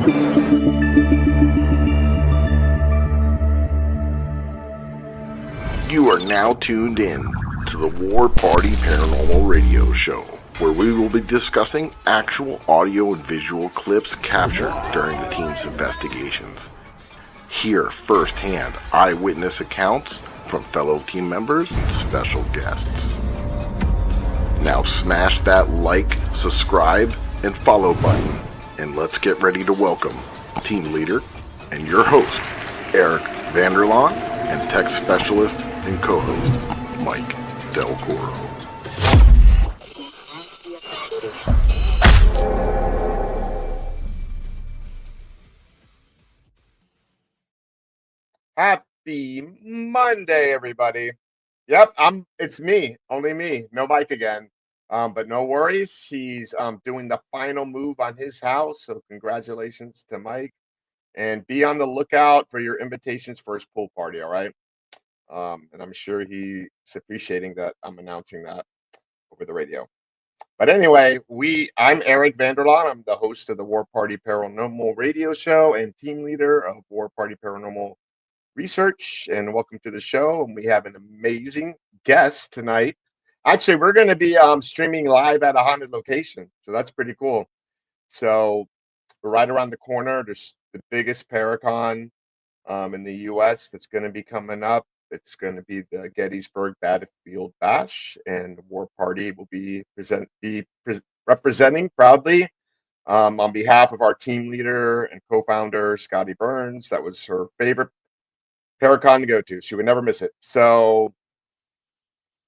You are now tuned in to the War Party Paranormal Radio Show, where we will be discussing actual audio and visual clips captured during the team's investigations. Hear firsthand eyewitness accounts from fellow team members and special guests. Now smash that like, subscribe, and follow button, and let's get ready to welcome team leader and your host, Eric Vanderlaan, and tech specialist and co-host, Mike Del Coro. Happy Monday, everybody. Yep, it's me, only me, no Mike again. But no worries, he's doing the final move on his house, so congratulations to Mike. And be on the lookout for your invitations for his pool party, all right? And I'm sure he's appreciating that I'm announcing that over the radio. But anyway, I'm Eric Vanderlaan. I'm the host of the War Party Paranormal Radio Show and team leader of War Party Paranormal Research. And welcome to the show. And we have an amazing guest tonight. Actually, we're going to be streaming live at a haunted location, so that's pretty cool. So we're right around the corner. There's the biggest Paracon in the U.S. that's going to be coming up. It's going to be the Gettysburg Battlefield Bash, and the War Party will be representing proudly on behalf of our team leader and co-founder, Scotty Burns. That was her favorite Paracon to go to. She would never miss it. So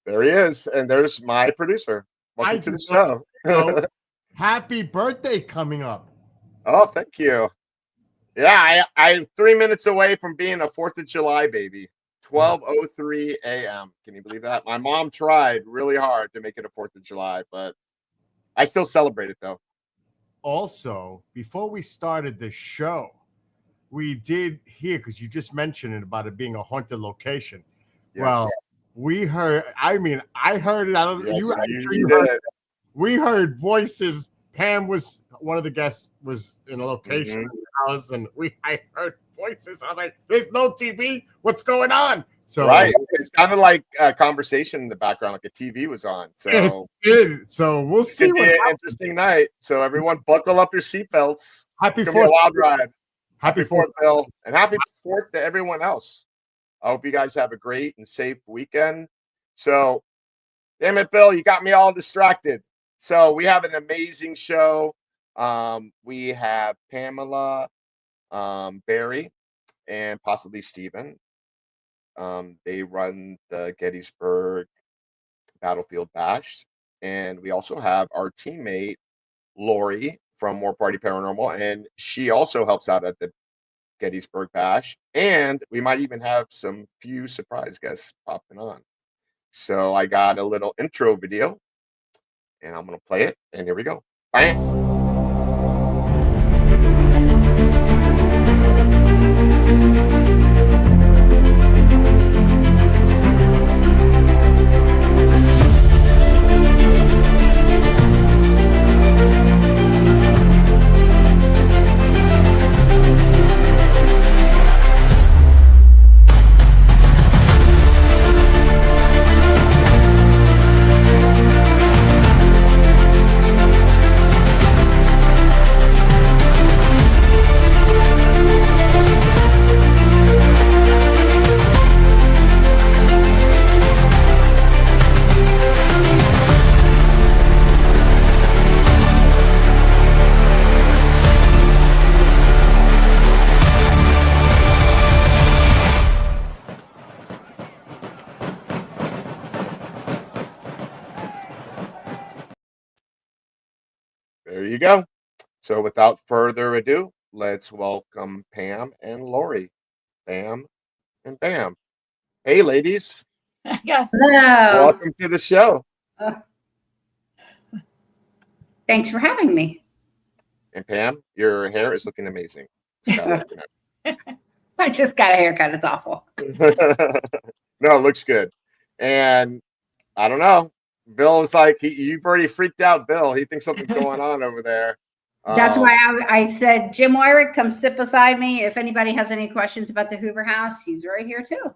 there he is, and there's my producer. Welcome to the show. Happy birthday coming up. Oh, thank you. Yeah, I'm 3 minutes away from being a 4th of July baby. 12:03 a.m. Can you believe that? My mom tried really hard to make it a 4th of July, but I still celebrate it, though. Also, before we started the show, we did hear, because you just mentioned it about it being a haunted location. Yes. Well, we heard, I heard it. I don't know. Yes, you heard it. We heard voices. Pam was one of the guests, was in a location in the house, and I heard voices. I'm like, there's no TV. What's going on? So right, it's kind of like a conversation in the background, like a TV was on. So so we'll see. It's an interesting night. So everyone, buckle up your seatbelts. Happy 4th, wild ride. Happy 4th, Bill, and happy 4th to everyone else. I hope you guys have a great and safe weekend. So, damn it, Bill, you got me all distracted. So we have an amazing show. We have Pamela Berry and possibly Stephen. They run the Gettysburg Battlefield Bash. And we also have our teammate, Lori, from War Party Paranormal. And she also helps out at the Gettysburg Bash. And we might even have some few surprise guests popping on. So I got a little intro video, and I'm going to play it. And here we go. Bam. There you go. So without further ado, let's welcome Pam and Lori. Pam and Pam. Hey, ladies. Yes. Hello. Welcome to the show. Thanks for having me. And Pam, your hair is looking amazing. I just got a haircut. It's awful. No, it looks good. And I don't know. Bill was like, you've already freaked out Bill. He thinks something's going on over there. That's why I said, Jim Wyrick, come sit beside me. If anybody has any questions about the Hoover House, he's right here too.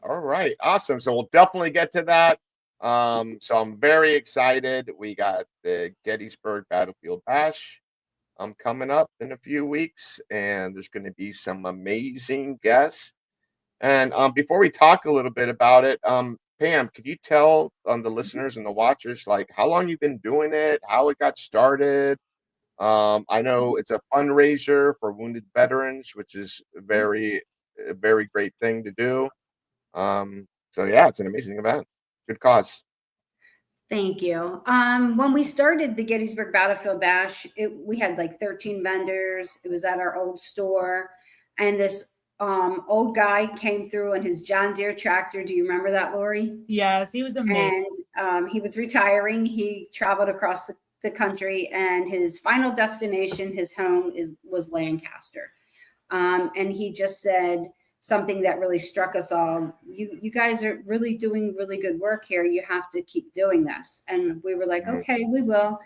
All right, awesome. So we'll definitely get to that. So I'm very excited. We got the Gettysburg Battlefield Bash coming up in a few weeks, and there's going to be some amazing guests. And before we talk a little bit about it, Pam, could you tell the listeners and the watchers like how long you've been doing it, how it got started? I know it's a fundraiser for wounded veterans, which is a very great thing to do. So yeah, it's an amazing event. Good cause. Thank you. When we started the Gettysburg Battlefield Bash, we had like 13 vendors. It was at our old store, and this old guy came through in his John Deere tractor. Do you remember that, Lori? Yes, he was amazing. And he was retiring. He traveled across the country, and his final destination, his home, was Lancaster. And he just said something that really struck us all. You guys are really doing really good work here. You have to keep doing this. And we were like, okay, we will.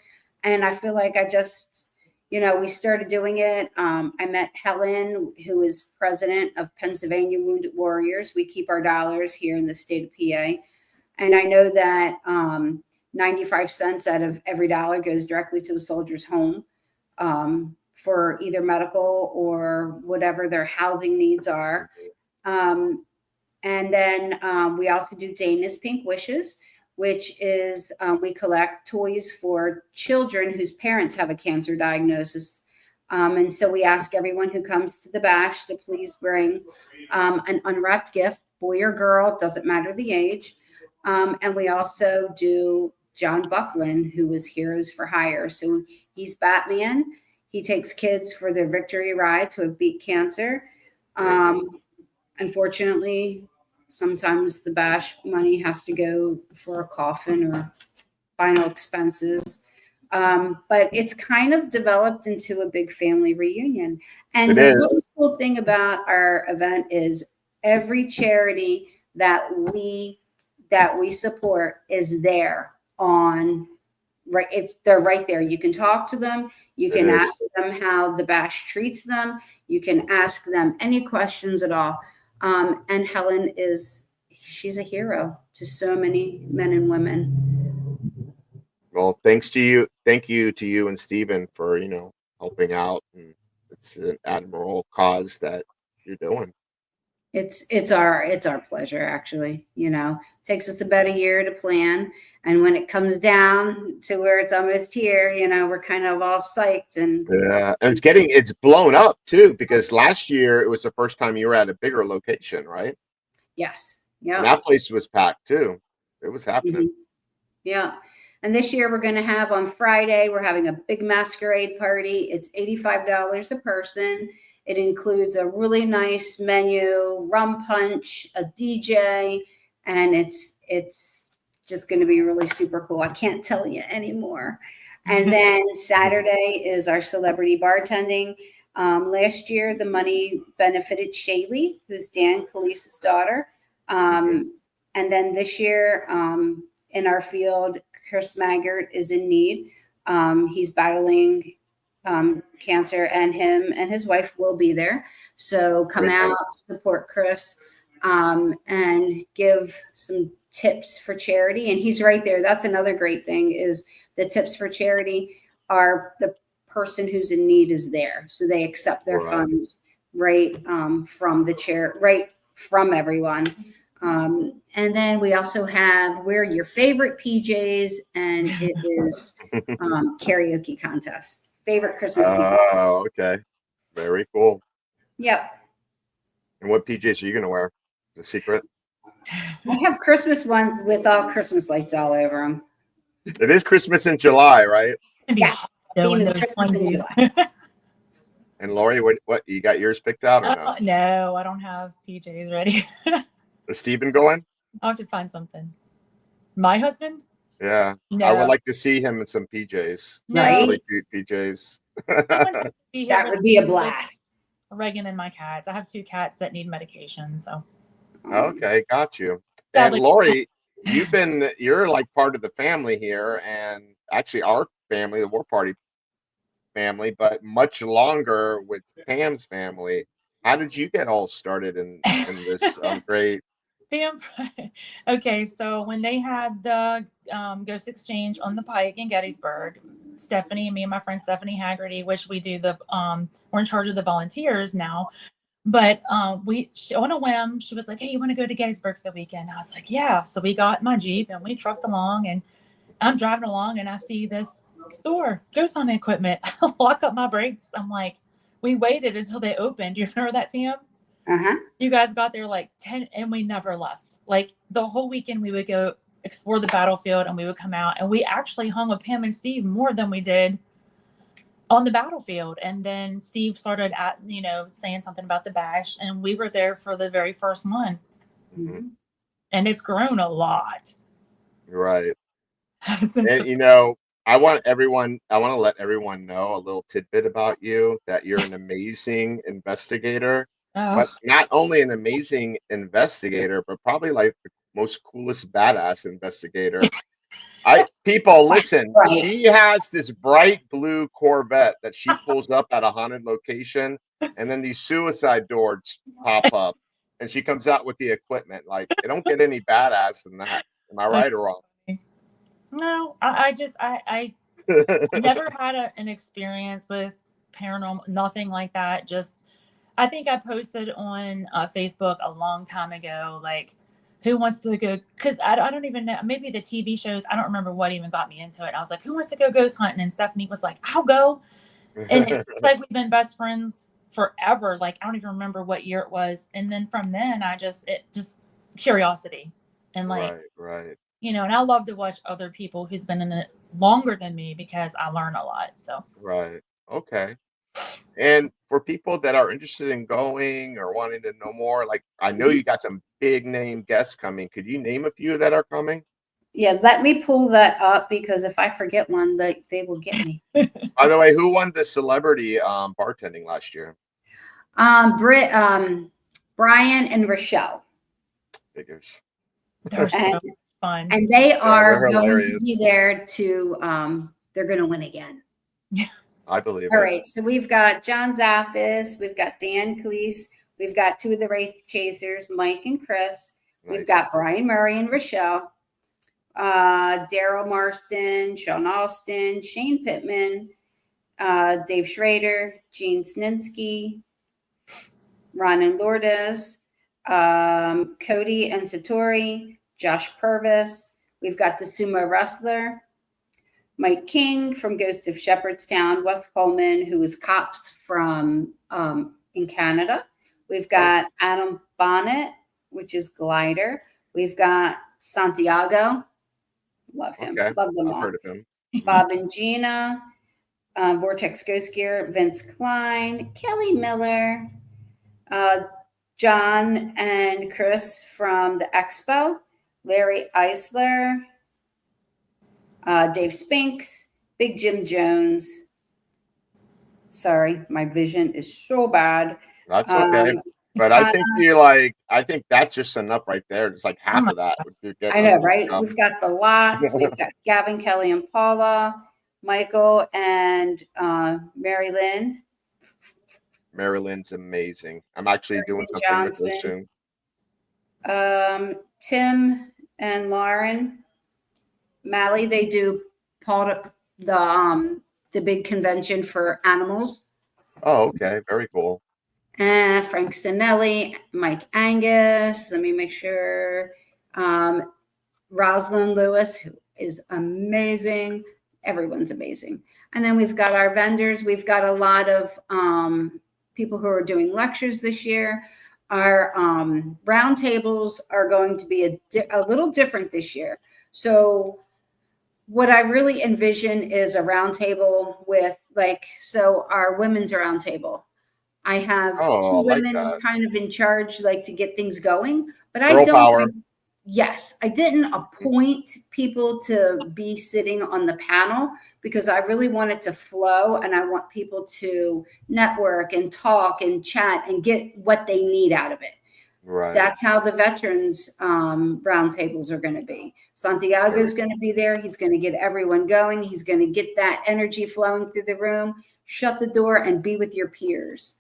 And I feel like I just, we started doing it. I met Helen, who is president of Pennsylvania Wounded Warriors. We keep our dollars here in the state of PA. And I know that 95 cents out of every dollar goes directly to a soldier's home for either medical or whatever their housing needs are. And then we also do Dana's Pink Wishes, which is we collect toys for children whose parents have a cancer diagnosis. And so we ask everyone who comes to the bash to please bring an unwrapped gift, boy or girl, doesn't matter the age. And we also do John Buckland, who was Heroes for Hire. So he's Batman. He takes kids for their victory rides who have beat cancer. Unfortunately, sometimes the bash money has to go for a coffin or final expenses. But it's kind of developed into a big family reunion. And the really cool thing about our event is every charity that we support is there on they're right there. You can talk to them. You can ask them how the bash treats them. You can ask them any questions at all. And Helen she's a hero to so many men and women. Well, thank you to you and Stephen for, helping out. And it's an admirable cause that you're doing. It's our pleasure, actually. Takes us about a year to plan, and when it comes down to where it's almost here, we're kind of all psyched. And yeah, and it's blown up too, because last year it was the first time you were at a bigger location, right? Yes. Yeah. And that place was packed too. It was happening. Mm-hmm. Yeah. And this year we're going to have on Friday, we're having a big masquerade party. It's $85 a person. It includes a really nice menu, rum punch, a DJ, and it's just going to be really super cool. I can't tell you anymore. And then Saturday is our celebrity bartending. Last year, the money benefited Shaylee, who's Dan Khalees's daughter. And then this year, in our field, Chris Maggart is in need. He's battling cancer, and him and his wife will be there. So come out, support Chris, and give some tips for charity. And he's right there. That's another great thing is the tips for charity are the person who's in need is there. So they accept their funds right from the chair, right from everyone. And then we also have Wear Your Favorite PJs, and it is karaoke contest. Favorite Christmas PJs. Oh, okay. Very cool. Yep. And what PJs are you going to wear? The secret? I have Christmas ones with all Christmas lights all over them. It is Christmas in July, right? Yeah. Theme is Christmas in July. And Lori, what you got yours picked out or no? No, I don't have PJs ready. Is Stephen going? I'll have to find something. My husband? Yeah. No. I would like to see him in some PJs. Right? Really cute PJs. That would be a blast. Reagan and my cats. I have 2 cats that need medication, so. Okay, got you. Sadly. And Lori, you're like part of the family here, and actually our family, the War Party family, but much longer with Pam's family. How did you get all started in this great? Pam, okay, so when they had the Ghost Exchange on the Pike in Gettysburg, Stephanie and me and my friend Stephanie Haggerty, which we do we're in charge of the volunteers now. But on a whim, she was like, "Hey, you want to go to Gettysburg for the weekend?" I was like, "Yeah." So we got my Jeep and we trucked along, and I'm driving along and I see this store, ghost hunting equipment. I lock up my brakes. I'm like, we waited until they opened. You remember that, Pam? Uh-huh. You guys got there like 10 and we never left. Like the whole weekend we would go explore the battlefield and we would come out, and we actually hung with Pam and Steve more than we did on the battlefield. And then Steve started saying something about the bash, and we were there for the very first one. Mm-hmm. And it's grown a lot. Right. Since And I want to let everyone know a little tidbit about you, that you're an amazing investigator, but not only an amazing investigator, but probably like the most coolest badass investigator. People listen, she has this bright blue Corvette that she pulls up at a haunted location, and then these suicide doors pop up and she comes out with the equipment. Like, it don't get any badass than that. Am I right or wrong? No, I never had an experience with paranormal, nothing like that. Just, I think I posted on Facebook a long time ago, like, who wants to go? Because I don't even know. Maybe the TV shows. I don't remember what even got me into it. I was like, who wants to go ghost hunting? And Stephanie was like, I'll go. And it's like we've been best friends forever. Like, I don't even remember what year it was. And then from then, it just curiosity and like, right. And I love to watch other people who's been in it longer than me because I learn a lot. So right. Okay. And for people that are interested in going or wanting to know more, like, I know you got some big name guests coming. Could you name a few that are coming? Yeah, let me pull that up, because if I forget one, they will get me. By the way, who won the celebrity bartending last year? Brian and Rochelle. Figures. they're so fun. And they are they're going hilarious. to be there to, they're going to win again. I believe All it. right, so we've got John Zappis, we've got Dan Cleese, we've got two of the Wraith Chasers, Mike and Chris. Nice. We've got Brian Murray and Rochelle, Daryl Marston, Sean Alston, Shane Pittman, Dave Schrader, Gene Snitsky, Ron and Lourdes, Cody and Satori, Josh Purvis. We've got the sumo wrestler, Mike King from Ghost of Shepherdstown, Wes Coleman, who is Cops from in Canada. We've got Adam Bonnet, which is Glider. We've got Santiago. Love him. Okay. Love them I've all. heard of him. Bob and Gina, Vortex Ghost Gear, Vince Klein, Kelly Miller, John and Chris from the Expo, Larry Eisler, Dave Spinks, Big Jim Jones. Sorry, my vision is so bad. That's okay. But I think that's just enough right there. It's like half of that. I know, right? We've got the Lots. We've got Gavin, Kelly, and Paula, Michael, and Mary Lynn. Mary Lynn's amazing. I'm actually doing something Johnson. with her soon. Tim and Lauren Malley, they do the big convention for animals. Oh, okay. Very cool. Frank Sinelli, Mike Angus. Let me make sure. Rosalind Lewis, who is amazing. Everyone's amazing. And then we've got our vendors. We've got a lot of people who are doing lectures this year. Our roundtables are going to be a little different this year. So what I really envision is a roundtable with our women's roundtable. I have two women kind of in charge, to get things going, but Girl power. Yes, I didn't appoint people to be sitting on the panel because I really want it to flow, and I want people to network and talk and chat and get what they need out of it. Right. That's how the veterans roundtables are going to be. Santiago's going to be there. He's going to get everyone going. He's going to get that energy flowing through the room. shut the door, and be with your peers.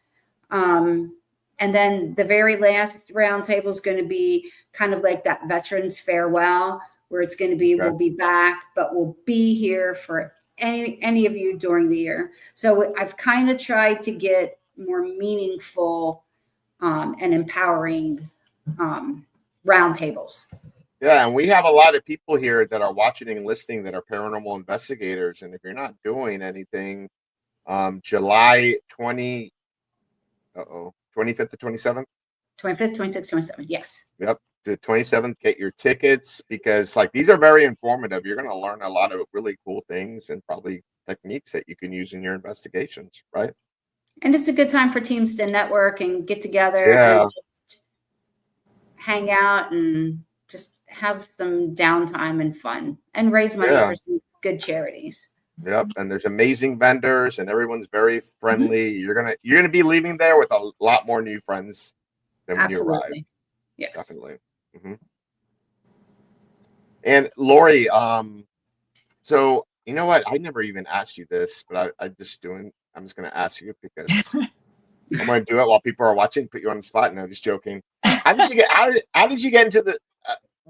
And then the very last round table is going to be kind of like that veterans farewell, where it's going to be, we'll be back, but we'll be here for any of you during the year. So I've kind of tried to get more meaningful and empowering round tables. Yeah, and we have a lot of people here that are watching and listening that are paranormal investigators. And if you're not doing anything, July 25th to 27th? 25th, 26th, 27th, yes. Yep, the 27th, get your tickets, because like these are very informative. You're going to learn a lot of really cool things and probably techniques that you can use in your investigations, right? And it's a good time for teams to network and get together and just hang out and just have some downtime and fun and raise money for some good charities. Yep, and there's amazing vendors and everyone's very friendly. You're gonna be leaving there with a lot more new friends than when you arrive. Yes, definitely. And Lori, so you know what? I never even asked you this, but I'm just gonna ask you because I'm gonna do it while people are watching. Put you on the spot. No, just joking. How did you get into the?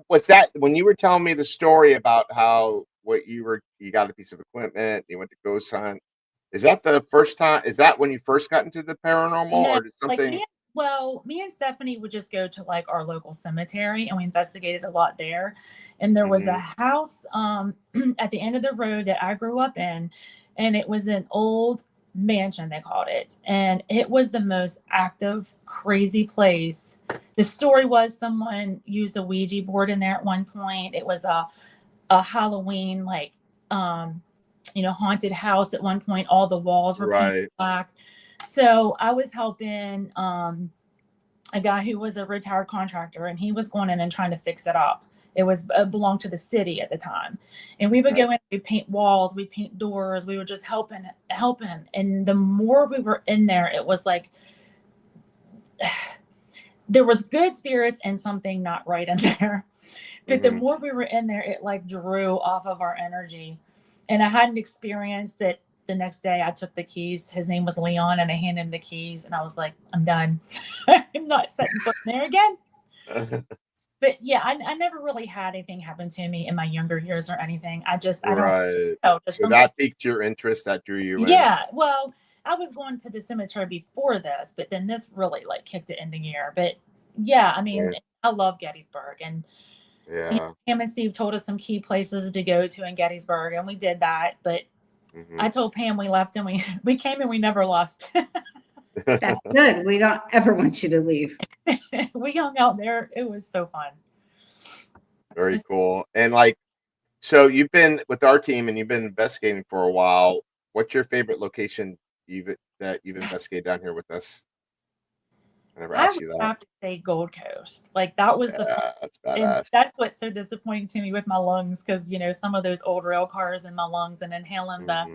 What's that? When you were telling me the story about how you got a piece of equipment, you went to ghost hunt. Is that the first time? Is that when you first got into the paranormal, No, or did something? Me and Stephanie would just go to like our local cemetery, and we investigated a lot there. And there was a house at the end of the road that I grew up in, and it was an old mansion, they called it, and it was the most active, crazy place. The story was someone used a Ouija board in there at one point. It was a Halloween haunted house at one point. All the walls were painted black. So I was helping a guy who was a retired contractor, and he was going in and trying to fix it up. It belonged to the city at the time. And we would go in, we paint walls, we paint doors, we were just helping. And the more we were in there, it was like there was good spirits and something not right in there. But the more we were in there, it like drew off of our energy. And I had an experience that the next day I took the keys. His name was Leon, and I handed him the keys, and I was like, I'm done. I'm not setting foot in there again. But yeah, I never really had anything happen to me in my younger years or anything. I don't know. So that piqued your interest, that drew you in. Yeah. Well, I was going to the cemetery before this, but then this really like kicked it into gear. But yeah, I mean, I love Gettysburg, and Pam and Steve told us some key places to go to in Gettysburg, and we did that. But I told Pam we left, and we came and we never left. That's good. We don't ever want you to leave. We hung out there. It was so fun. Very cool. And like, so you've been with our team and you've been investigating for a while. What's your favorite location that you've investigated down here with us? I never asked you that. I have to say Gold Coast. Like that was that's badass. And that's what's so disappointing to me with my lungs, because some of those old rail cars in my lungs and inhaling that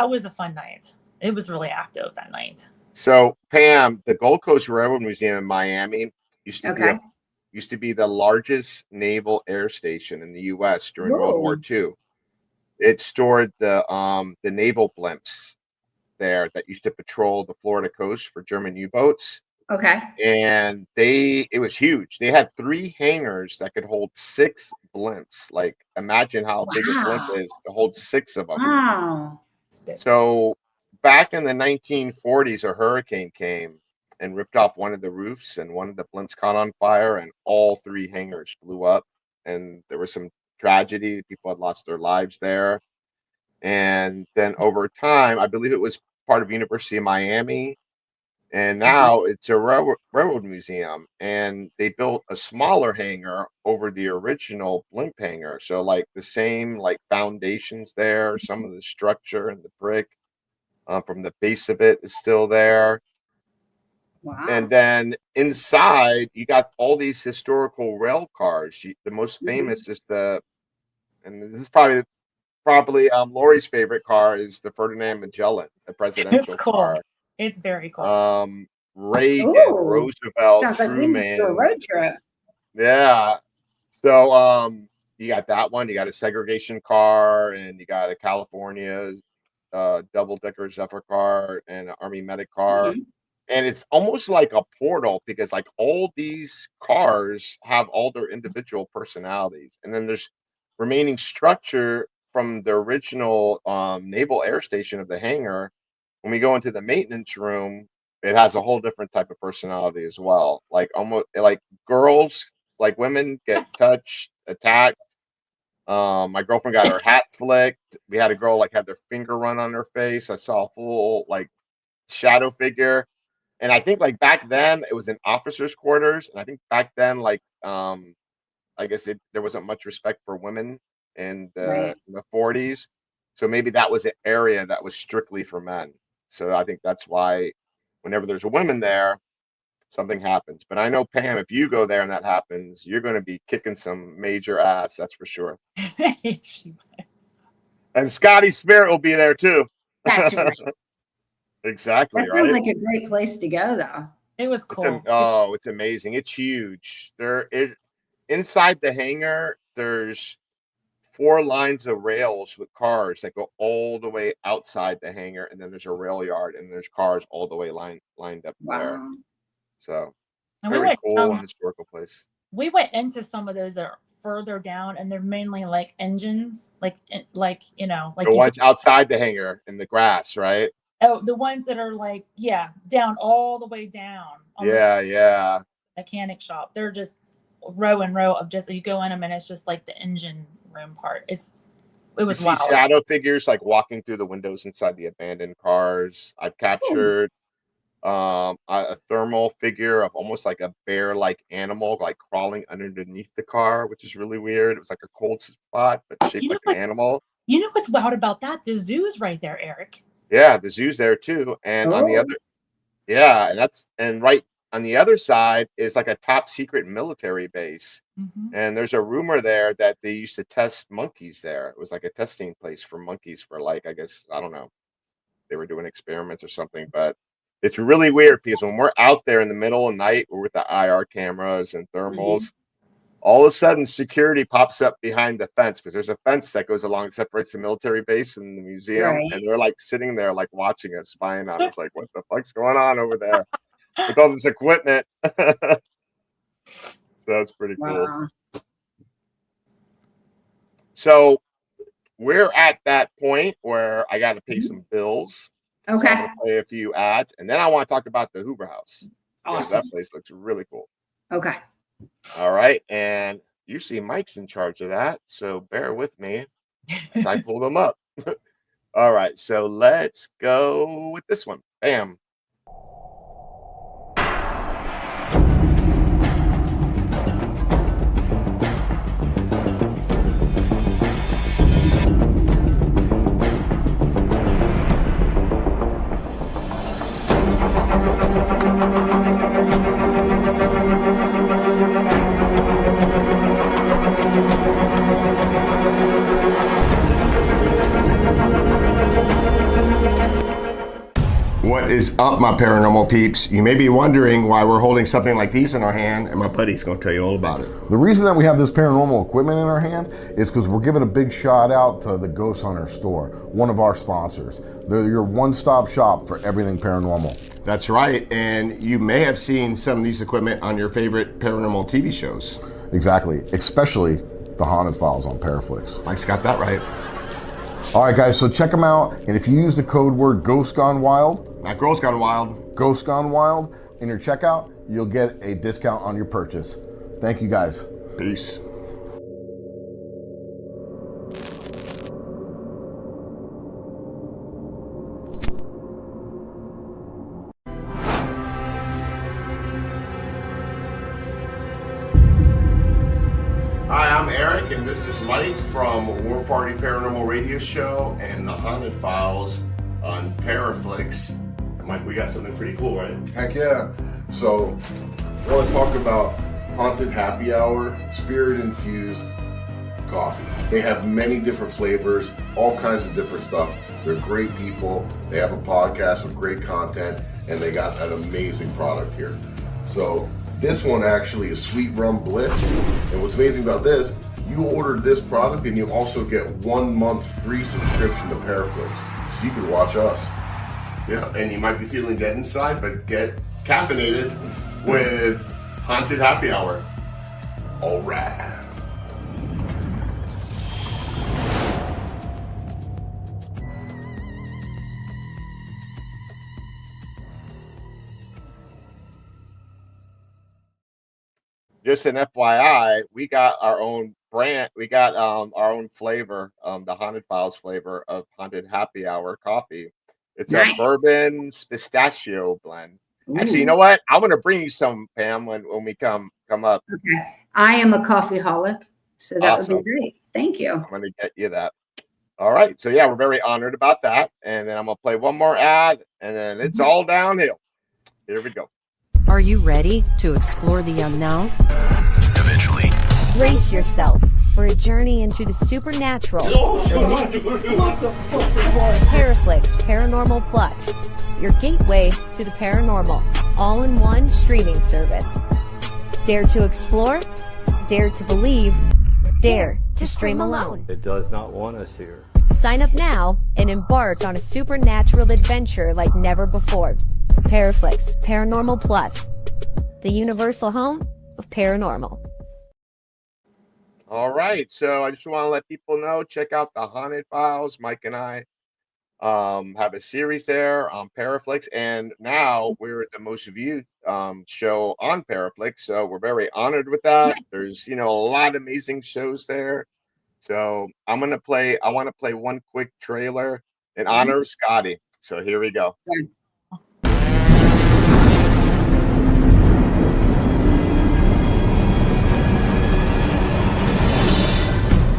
was a fun night. It was really active that night. So Pam, the Gold Coast Railroad Museum in Miami used to be the largest naval air station in the U.S. during World War II. It stored the naval blimps there that used to patrol the Florida coast for German U-boats. Okay. And it was huge. They had 3 hangars that could hold 6 blimps. Like, imagine how big a blimp is to hold 6 of them. Wow. So back in the 1940s, a hurricane came and ripped off one of the roofs, and one of the blimps caught on fire, and all 3 hangars blew up. And there was some tragedy. People had lost their lives there. And then over time, I believe it was part of University of Miami, and now it's a railroad museum, and they built a smaller hangar over the original blimp hangar. So like the same like foundations there, some of the structure and the brick from the base of it is still there. Wow. And then inside, you got all these historical rail cars. The most famous is and this is probably Lori's favorite car is the Ferdinand Magellan, the presidential It's cool. car. It's very cool. Reagan, Roosevelt, sounds like Truman. we need to do a road trip. Yeah. So you got that one. You got a segregation car, and you got a California double-decker Zephyr car and an Army medic car. Mhm. And it's almost like a portal because like all these cars have all their individual personalities. And then there's remaining structure from the original Naval Air Station of the hangar. When we go into the maintenance room, it has a whole different type of personality as well. Like almost like girls, like women get touched, attacked. My girlfriend got her hat flicked. We had a girl like had their finger run on her face. I saw a full like shadow figure. And I think like back then it was in officers' quarters. And I think back then, like I guess there wasn't much respect for women in Right. the 40s. So maybe that was an area that was strictly for men. So I think that's why whenever there's a woman there, something happens. But I know, Pam, if you go there and that happens, you're going to be kicking some major ass. That's for sure. And Scotty Spirit will be there too. That's right. Exactly. That sounds right? like a great place to go, though. It was cool. It's amazing. It's huge. Inside the hangar, there's 4 lines of rails with cars that go all the way outside the hangar, and then there's a rail yard, and there's cars all the way lined up there. Wow. So And very cool and historical place. We went into some of those that are further down, and they're mainly like engines, like you know, like The ones outside the hangar in the grass, right? Oh, the ones that are like down all the way down. Yeah. Mechanic shop. They're just row and row of just you go in them, and it's just like the engine room part. It was you wild. See shadow figures like walking through the windows inside the abandoned cars. I've captured a thermal figure of almost like a bear-like animal, like crawling underneath the car, which is really weird. It was like a cold spot, but shaped like an animal. You know what's wild about that? The zoo's right there, Eric. Yeah, the zoo's there too, and on the other, and right on the other side is like a top secret military base. Mm-hmm. And there's a rumor there that they used to test monkeys there. It was like a testing place for monkeys for like, I guess, I don't know, they were doing experiments or something, but it's really weird because when we're out there in the middle of the night, we're with the IR cameras and thermals, all of a sudden security pops up behind the fence because there's a fence that goes along, separates the military base and the museum. Right. And they're like sitting there, like watching us, spying on us, like, what the fuck's going on over there with all this equipment? So that's pretty cool. So we're at that point where I got to pay some bills. Okay. So I'm gonna play a few ads, and then I want to talk about the Hoover House. Awesome. That place looks really cool. Okay. All right, and usually Mike's in charge of that, so bear with me as I pull them up. All right, so let's go with this one. Bam. What is up, my paranormal peeps? You may be wondering why we're holding something like these in our hand, and my buddy's going to tell you all about it. The reason that we have this paranormal equipment in our hand is because we're giving a big shout out to the Ghost Hunter store, one of our sponsors. They're your one-stop shop for everything paranormal. That's right, and you may have seen some of these equipment on your favorite paranormal TV shows. Exactly, especially the Haunted Files on Paraflix. Mike's got that right. All right, guys, so check them out, and if you use the code word Ghost Gone Wild, not Girls Gone Wild, Ghost Gone Wild, in your checkout, you'll get a discount on your purchase. Thank you, guys. Peace. Hi, I'm Eric, and this is Mike from War Party Paranormal Radio Show and the Haunted Files on Paraflix. And Mike, we got something pretty cool, right? Heck yeah. So, I want to talk about Haunted Happy Hour, spirit-infused coffee. They have many different flavors, all kinds of different stuff. They're great people. They have a podcast with great content, and they got an amazing product here. So, this one actually is Sweet Rum Bliss. And what's amazing about this You order this product and you also get 1 month free subscription to Paraflix. So you can watch us. Yeah, and you might be feeling dead inside, but get caffeinated with Haunted Happy Hour. All right. Just an FYI, we got our own brand. We got our own flavor, the Haunted Files flavor of Haunted Happy Hour coffee. It's Nice. a bourbon pistachio blend. Actually, you Ooh. know what? I'm gonna bring you some, Pam, when we come up. Okay. I am a coffeeholic, so that would Awesome. be great. Thank you. I'm gonna get you that. All right. So yeah, we're very honored about that. And then I'm gonna play one more ad, and then it's all downhill. Here we go. Are you ready to explore the unknown? Eventually. Brace yourself for a journey into the supernatural. Paraflix Paranormal Plus, your gateway to the paranormal, all-in-one streaming service. Dare to explore, dare to believe, dare to stream alone. It does not want us here. Sign up now and embark on a supernatural adventure like never before. Paraflix Paranormal Plus, the universal home of paranormal. All right. So I just want to let people know, check out the Haunted Files. Mike and I have a series there on Paraflix, and now we're the most viewed show on Paraflix. So we're very honored with that. There's a lot of amazing shows there. So I want to play one quick trailer in honor of Scotty. So here we go.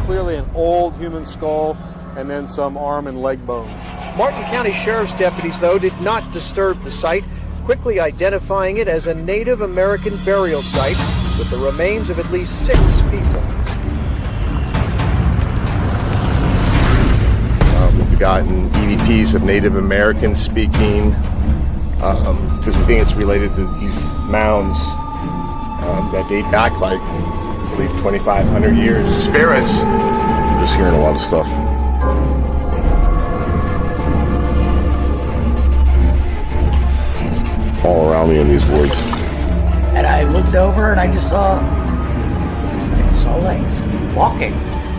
Clearly an old human skull and then some arm and leg bones. Martin County Sheriff's deputies, though, did not disturb the site, quickly identifying it as a Native American burial site with the remains of at least 6 people. We've gotten EVPs of Native Americans speaking, because we think it's related to these mounds that date back like, I believe, 2,500 years. Spirits. I'm just hearing a lot of stuff. All around me in these woods. And I looked over and I just saw legs walking.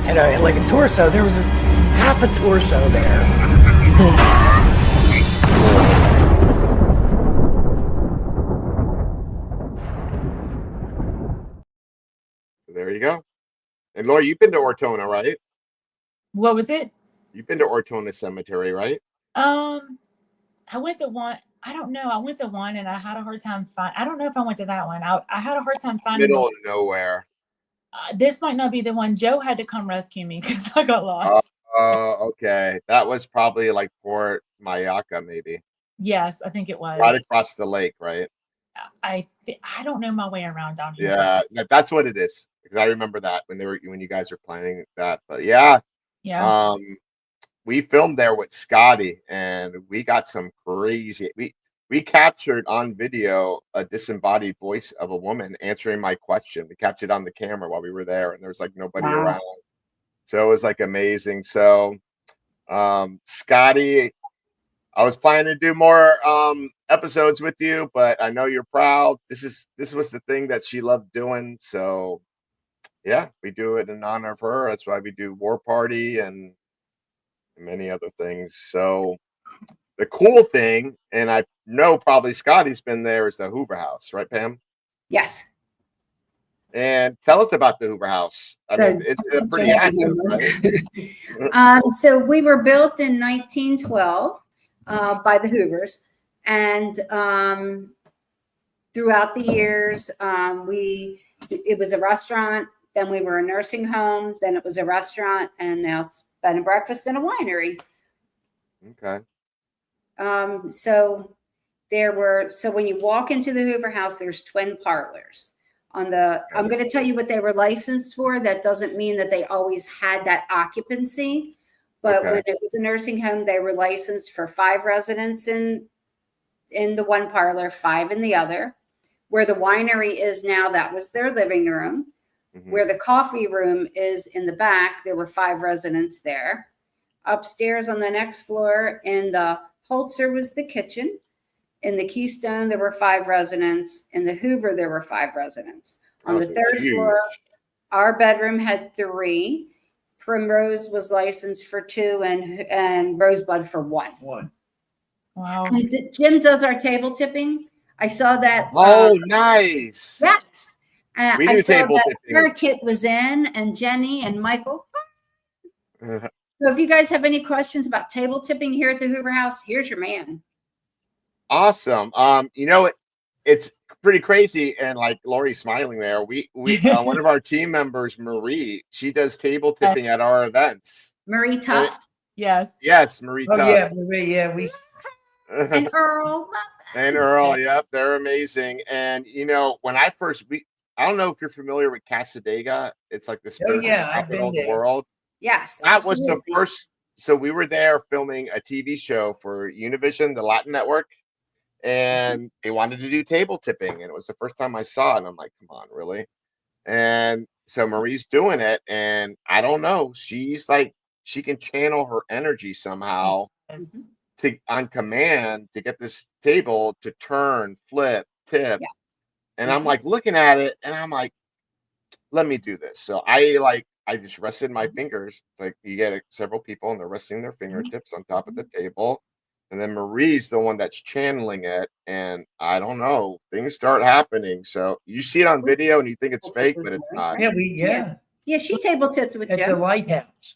And like a torso, there was half a torso there. There you go. And Laura, you've been to Ortona, right? What was it? You've been to Ortona Cemetery, right? I went to one. I don't know. I went to one and I had a hard time I don't know if I went to that one. I had a hard time finding. Middle of nowhere. This might not be the one. Joe had to come rescue me because I got lost. Okay. That was probably like Port Mayaca, maybe. Yes, I think it was. Right across the lake, right? I don't know my way around down here. Yeah, that's what it is. Because I remember that when you guys were planning that. But yeah. We filmed there with Scotty, and we got some crazy. We captured on video a disembodied voice of a woman answering my question. We captured on the camera while we were there, and there was like nobody around. So it was like amazing. So, Scotty, I was planning to do more episodes with you, but I know you're proud. This was the thing that she loved doing. So, yeah, we do it in honor of her. That's why we do War Party and many other things. So the cool thing, and I know probably Scotty's been there, is the Hoover House, right, Pam? Yes. And tell us about the Hoover House. I mean, it's pretty active, right? So we were built in 1912 by the Hoovers, and throughout the years, it was a restaurant. Then we were a nursing home. Then it was a restaurant, and now it's bed and breakfast and a winery. Okay. So when you walk into the Hoover House, there's twin parlors. I'm going to tell you what they were licensed for. That doesn't mean that they always had that occupancy, but when it was a nursing home, they were licensed for 5 residents in the one parlor, 5 in the other. Where the winery is now, that was their living room. Where the coffee room is in the back, there were 5 residents there. Upstairs on the next floor in the Holzer was the kitchen. In the Keystone, there were 5 residents. In the Hoover, there were 5 residents. On the 3rd floor, our bedroom had 3. Primrose was licensed for 2 and Rosebud for 1. Wow. And Jim does our table tipping. I saw that. Oh, nice. Yes. We I do saw table that tipping. Kit was in, and Jenny and Michael. So if you guys have any questions about table tipping here at the Hoover House, here's your man. Awesome. It's pretty crazy, and like Lori's smiling there. We one of our team members, Marie, she does table tipping at our events. Marie Tuft. Yes. Yes, Marie Tuft. Yeah, Marie. Yeah, we. And Earl. And Earl, yep, they're amazing. And when I I don't know if you're familiar with Casadega. It's like the spiritual capital of the world. Yes. That was the first. So we were there filming a TV show for Univision, the Latin network, and they wanted to do table tipping, and it was the first time I saw it. And I'm like, come on, really? And so Marie's doing it, and I don't know. She's like, she can channel her energy somehow on command to get this table to turn, flip, tip. Yeah. And I'm like looking at it, and I'm like, let me do this. So I just rested my fingers. Like you get several people, and they're resting their fingertips on top of the table. And then Marie's the one that's channeling it. And I don't know, things start happening. So you see it on video and you think it's fake, but it's not. Yeah, she table tipped with at Jim. the lighthouse.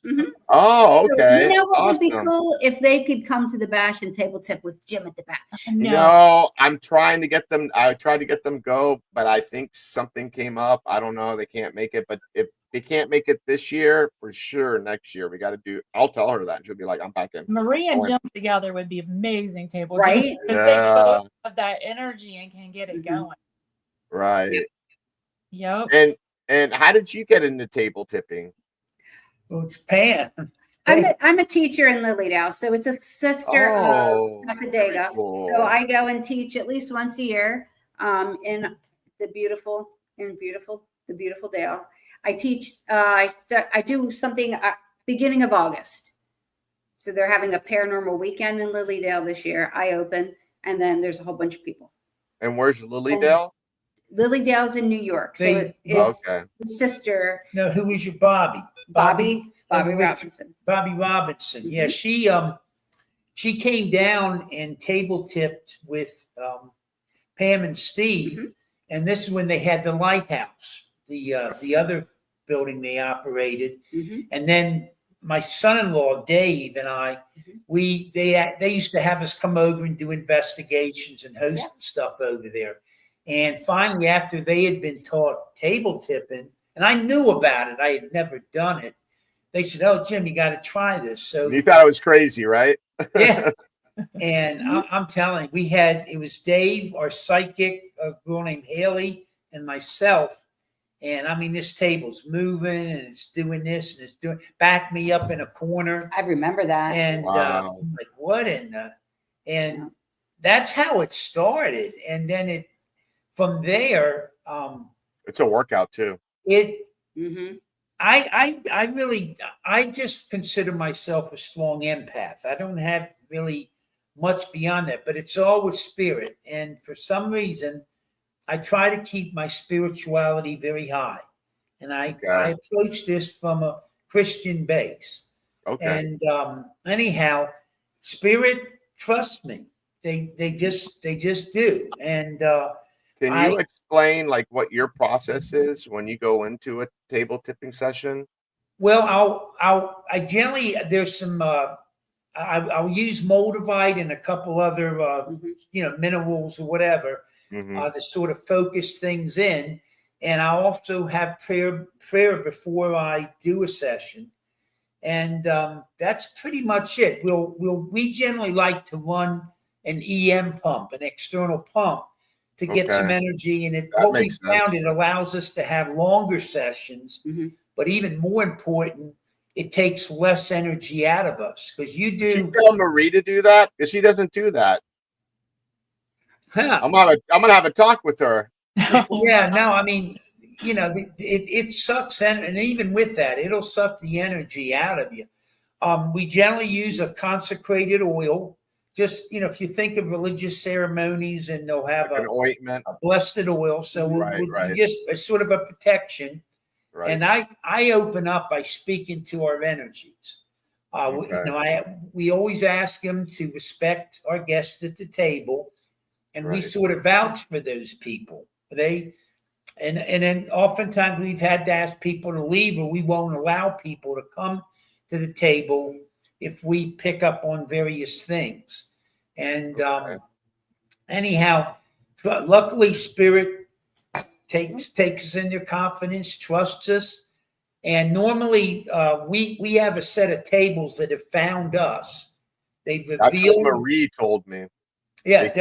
Oh, okay. So, what would be Awesome. cool if they could come to the bash and table tip with Jim at the bash? No, I'm trying to get them. I tried to get them go, but I think something came up. I don't know. They can't make it. But if they can't make it this year, for sure, next year we got to do. I'll tell her that, and she'll be like, "I'm back in." Marie and Jim together would be amazing table right? Because they both have that energy and can get it going. Right. Yep. And how did you get into table tipping? Well, it's Pam. I'm a teacher in Lilydale, so it's a sister of Casadega. Cool. So I go and teach at least once a year in the beautiful Dale. I teach. I do something beginning of August. So they're having a paranormal weekend in Lilydale this year. I open, and then there's a whole bunch of people. And where's Lilydale? Lilydale's in New York. So it's the sister. No, who was your Bobby? Bobby Robinson. Bobby Robinson. Yeah, she came down and table tipped with Pam and Steve, and this is when they had the lighthouse, the other building they operated, and then my son-in-law Dave and I, they used to have us come over and do investigations and host stuff over there. And finally, after they had been taught table tipping, and I knew about it, I had never done it. They said, "Oh, Jim, you got to try this." So you thought it was crazy, right? Yeah. And I'm telling you, it was Dave, our psychic, a girl named Haley, and myself. And I mean, this table's moving and it's doing this and it's doing, back me up in a corner. I remember that. And I'm like, what in the, and that's how it started. And then from there, it's a workout too. I just consider myself a strong empath. I don't have really much beyond that, but it's all with spirit. And for some reason, I try to keep my spirituality very high. And I approach this from a Christian base. Okay. And anyhow, spirit trusts me. They just do. And can you explain like what your process is when you go into a table tipping session? Well, I generally, there's some I'll use moldavite and a couple other minerals or whatever to sort of focus things in. And I also have prayer before I do a session. And that's pretty much it. We generally like to run an EM pump, an external pump, to get some energy. And what we found, it allows us to have longer sessions, but even more important, it takes less energy out of us. Because you do. Did you tell Marie to do that? Because she doesn't do that. I'm gonna have a talk with her. Yeah, no, I mean, it sucks, and even with that, it'll suck the energy out of you. We generally use a consecrated oil. Just, if you think of religious ceremonies, and they'll have an ointment, a blessed oil. So we'll just as sort of a protection. Right. And I open up by speaking to our energies. We always ask them to respect our guests at the table, and we sort of vouch for those people. And then oftentimes we've had to ask people to leave, or we won't allow people to come to the table if we pick up on various things. And anyhow, luckily Spirit takes us in their confidence, trusts us. And normally we have a set of tables that have found us. They've revealed. That's what Marie told me. Yeah, they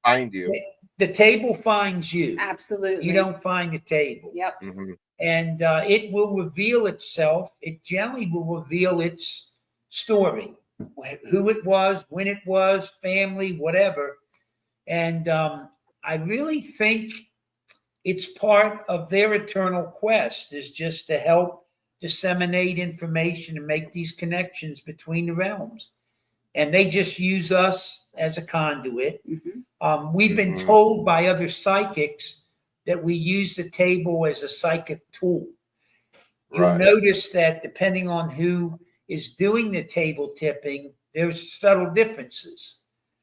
find you. The table finds you. Absolutely. You don't find the table. Yep. Mm-hmm. And it will reveal itself. It generally will reveal its story, who it was, when it was, family, whatever. And I really think it's part of their eternal quest, is just to help disseminate information and make these connections between the realms. And they just use us as a conduit. Mm-hmm. We've been told by other psychics that we use the table as a psychic tool. You'll notice that depending on who is doing the table tipping, there's subtle differences.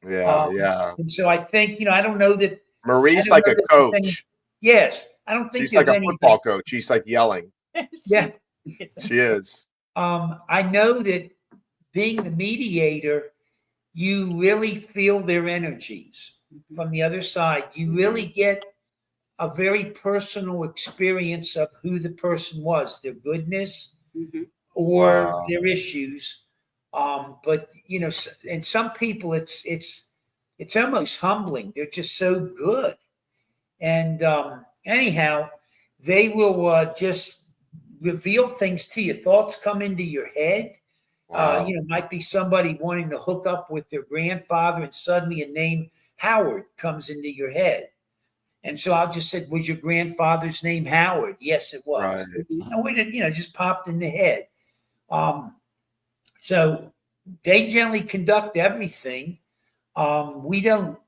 Yeah. And so I think, I don't know that Marie's like a coach. Yes. I don't think she's like a football coach. She's like yelling. Yeah. She is. I know that being the mediator, you really feel their energies from the other side. You really get a very personal experience of who the person was, their goodness or their issues. But and some people, it's almost humbling. They're just so good. And anyhow, they will just reveal things to you. Thoughts come into your head. Might be somebody wanting to hook up with their grandfather, and suddenly a name Howard comes into your head. And so I'll just say, was your grandfather's name Howard? Yes, it was. And we didn't, just popped in the head. So they generally conduct everything. We don't.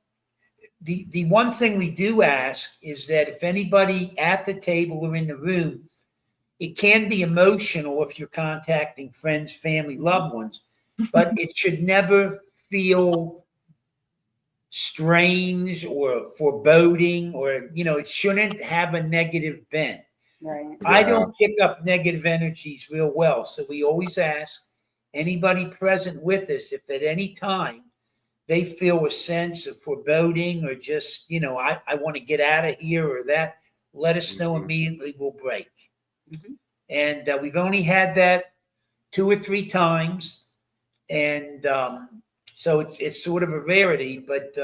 The one thing we do ask is that if anybody at the table or in the room, it can be emotional if you're contacting friends, family, loved ones, but it should never feel strange or foreboding, or, it shouldn't have a negative bent. Right. I don't pick up negative energies real well. So we always ask anybody present with us if at any time they feel a sense of foreboding or just, I want to get out of here or that, let us know immediately. We'll break. And we've only had that 2 or 3 times. And so it's sort of a rarity, but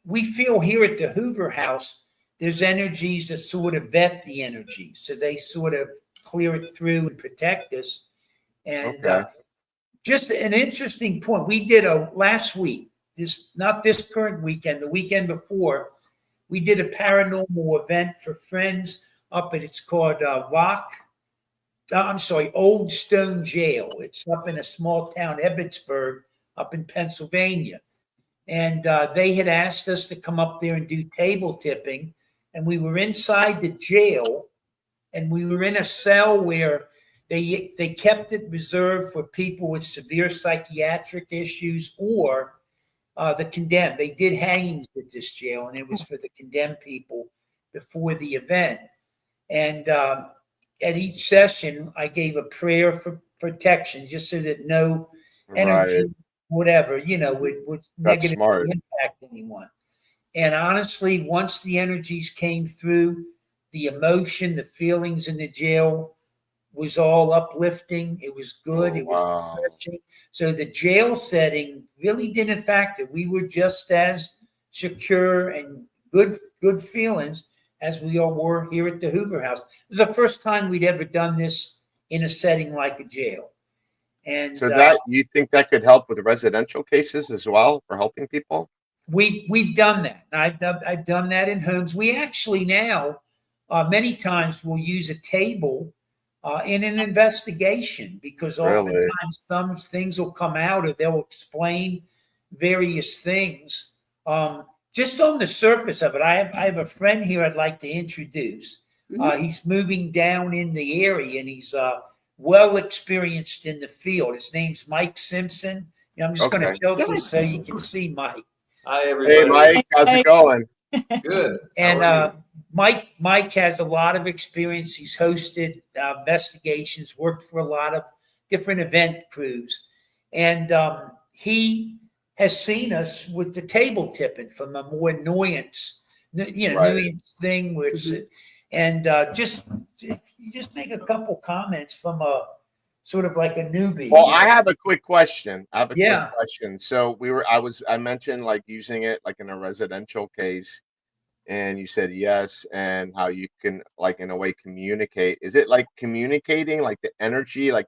we feel here at the Hoover House, there's energies that sort of vet the energy. So they sort of clear it through and protect us. And just an interesting point. We did last week, not this current weekend, the weekend before, we did a paranormal event for friends it's called Old Stone Jail. It's up in a small town, Ebbetsburg, up in Pennsylvania. And they had asked us to come up there and do table tipping. And we were inside the jail, and we were in a cell where they kept it reserved for people with severe psychiatric issues or the condemned. They did hangings at this jail, and it was for the condemned people before the event. And at each session, I gave a prayer for protection, just so that no energy, whatever, would negatively impact anyone. And honestly, once the energies came through, the emotion, the feelings in the jail was all uplifting. It was good. It was refreshing. So the jail setting really didn't factor. We were just as secure and good feelings as we all were here at the Hoover House. It was the first time we'd ever done this in a setting like a jail. And so that you think that could help with residential cases as well for helping people? We've done that. I've done that in homes. We actually now many times we'll use a table in an investigation, because Really? oftentimes some things will come out, or they'll explain various things just on the surface of it. I have a friend here I'd like to introduce. He's moving down in the area, and he's well experienced in the field. His name's Mike Simpson. I'm just going to tilt this so you can see Mike. Hi, everybody. Hey, Mike. How's it going? Good. And Mike has a lot of experience. He's hosted investigations, worked for a lot of different event crews, and he has seen us with the table tipping from a more annoyance, annoyance thing, where it's and just make a couple comments from a sort of like a newbie. Well, I have a quick question. Yeah. Quick question. So I mentioned like using it like in a residential case, and you said yes, and how you can like in a way communicate. Is it like communicating, like the energy, like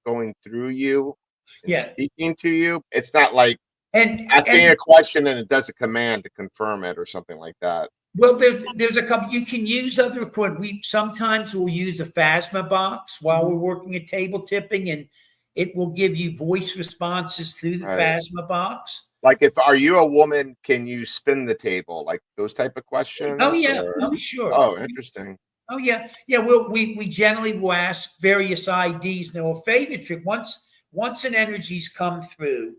going through you, and speaking to you? It's not like asking a question and it does a command to confirm it or something like that. Well, there's a couple. You can use other equipment. We sometimes will use a phasma box while we're working at table tipping, and it will give you voice responses through the phasma box. Like, are you a woman? Can you spin the table? Like those type of questions? Oh yeah. Oh sure. Oh, interesting. Oh yeah. Yeah. We generally will ask various IDs. Now, a favorite trick, once an energy's come through,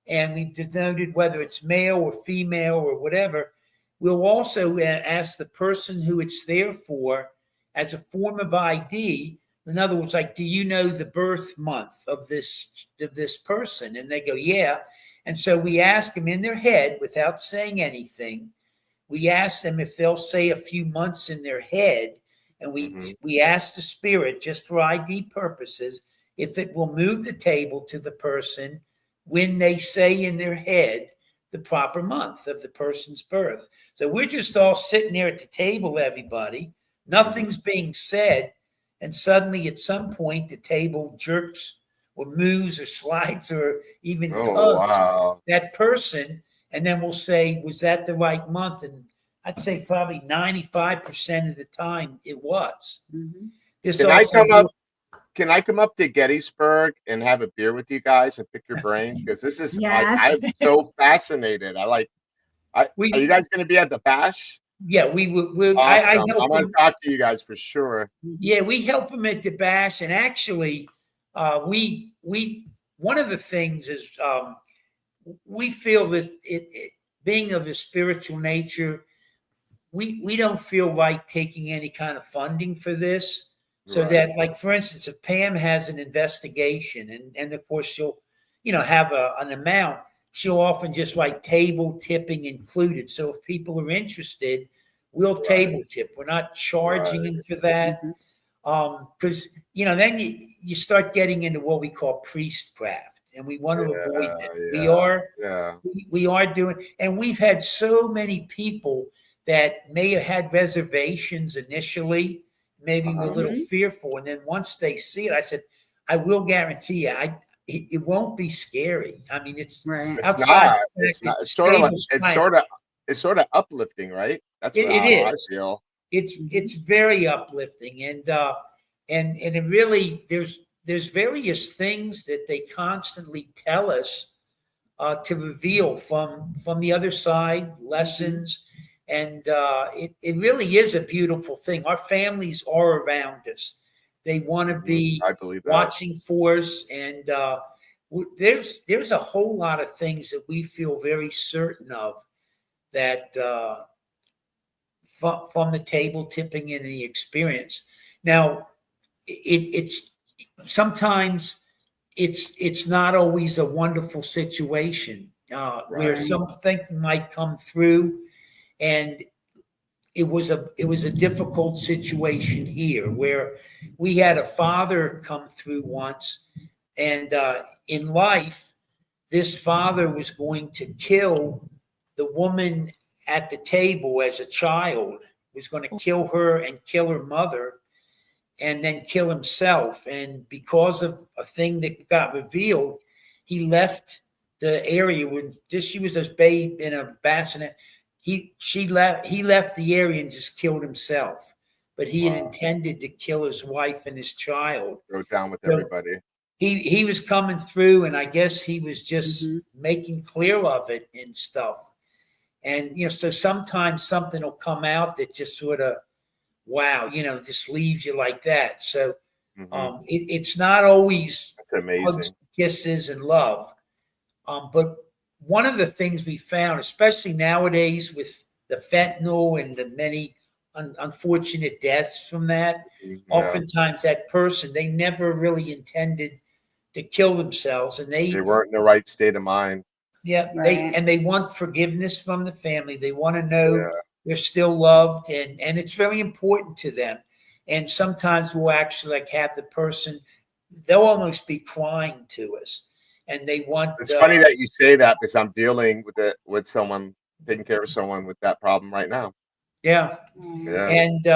and we've denoted whether it's male or female or whatever, we'll also ask the person who it's there for as a form of ID. In other words, like, do you know the birth month of this person? And they go, yeah. And so we ask them in their head without saying anything. We ask them if they'll say a few months in their head, and we ask the spirit, just for ID purposes, if it will move the table to the person when they say in their head the proper month of the person's birth. So we're just all sitting there at the table, everybody. Nothing's being said. And suddenly at some point, the table jerks or moves or slides or even hugs that person. And then we'll say, was that the right month? And I'd say probably 95% of the time it was. Can I come up to Gettysburg and have a beer with you guys and pick your brains? Because this is I'm so fascinated. Are you guys going to be at the bash? Yeah, we will. Awesome. I'm going to talk to you guys for sure. Yeah, we help them at the bash, and actually, we one of the things is we feel that it being of a spiritual nature, we don't feel like taking any kind of funding for this. So that, like, for instance, if Pam has an investigation and of course she'll, have an amount, she'll often just write table tipping included. So if people are interested, we'll table tip. We're not charging them for that. Because, then you start getting into what we call priestcraft, and we want to avoid that. We are doing, and we've had so many people that may have had reservations initially, maybe were a little fearful. And then once they see it, I said, I will guarantee you, it won't be scary. I mean, it's outside. It's sort of uplifting, right? That's what I feel. It's very uplifting, and it really there's various things that they constantly tell us to reveal from the other side, lessons. And it really is a beautiful thing. Our families are around us. They want to be watching for us. And there's a whole lot of things that we feel very certain of that from the table tipping and the experience. Now, it's sometimes it's not always a wonderful situation where something might come through. And it was a difficult situation here where we had a father come through once, and in life, this father was going to kill the woman at the table as a child, was going to kill her and kill her mother, and then kill himself. And because of a thing that got revealed, he left the area where she was a babe in a bassinet. He left the area and just killed himself. but he had intended to kill his wife and his child. Go down with So everybody. he was coming through, and I guess he was just making clear of it and stuff. And so sometimes something will come out that just sort of, wow, just leaves you like that. So it's not always hugs, kisses, and love. But one of the things we found, especially nowadays with the fentanyl and the many unfortunate deaths from that, oftentimes that person, they never really intended to kill themselves, and they weren't in the right state of mind. Yeah, they want forgiveness from the family. They want to know they're still loved, and it's very important to them. And sometimes we'll actually have the person, they'll almost be crying to us, and they want. It's funny that you say that, because I'm dealing with someone, taking care of someone with that problem right now. Yeah. And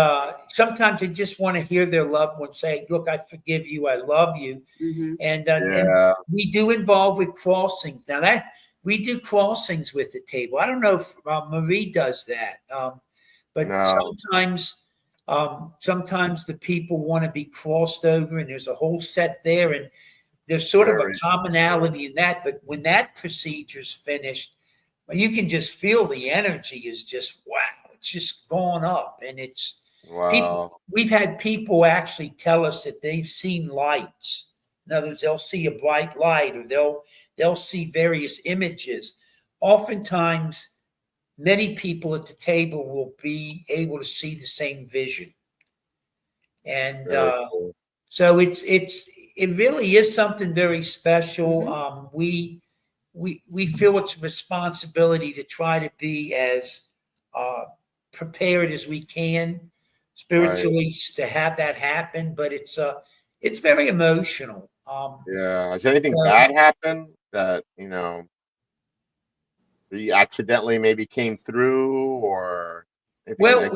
sometimes they just want to hear their loved one say, "Look, I forgive you. I love you." And we do involve with crossings. Now that we do crossings with the table. I don't know if Marie does that, but sometimes the people want to be crossed over, and there's a whole set there, and there's sort of a commonality in that. But when that procedure's finished, you can just feel the energy is just wow. It's just gone up, and it's we've had people actually tell us that they've seen lights. In other words, they'll see a bright light, or they'll see various images. Oftentimes, many people at the table will be able to see the same vision, and so it really is something very special. We feel it's a responsibility to try to be as prepared as we can spiritually to have that happen, but it's very emotional. Has anything bad happened that you accidentally maybe came through, or well a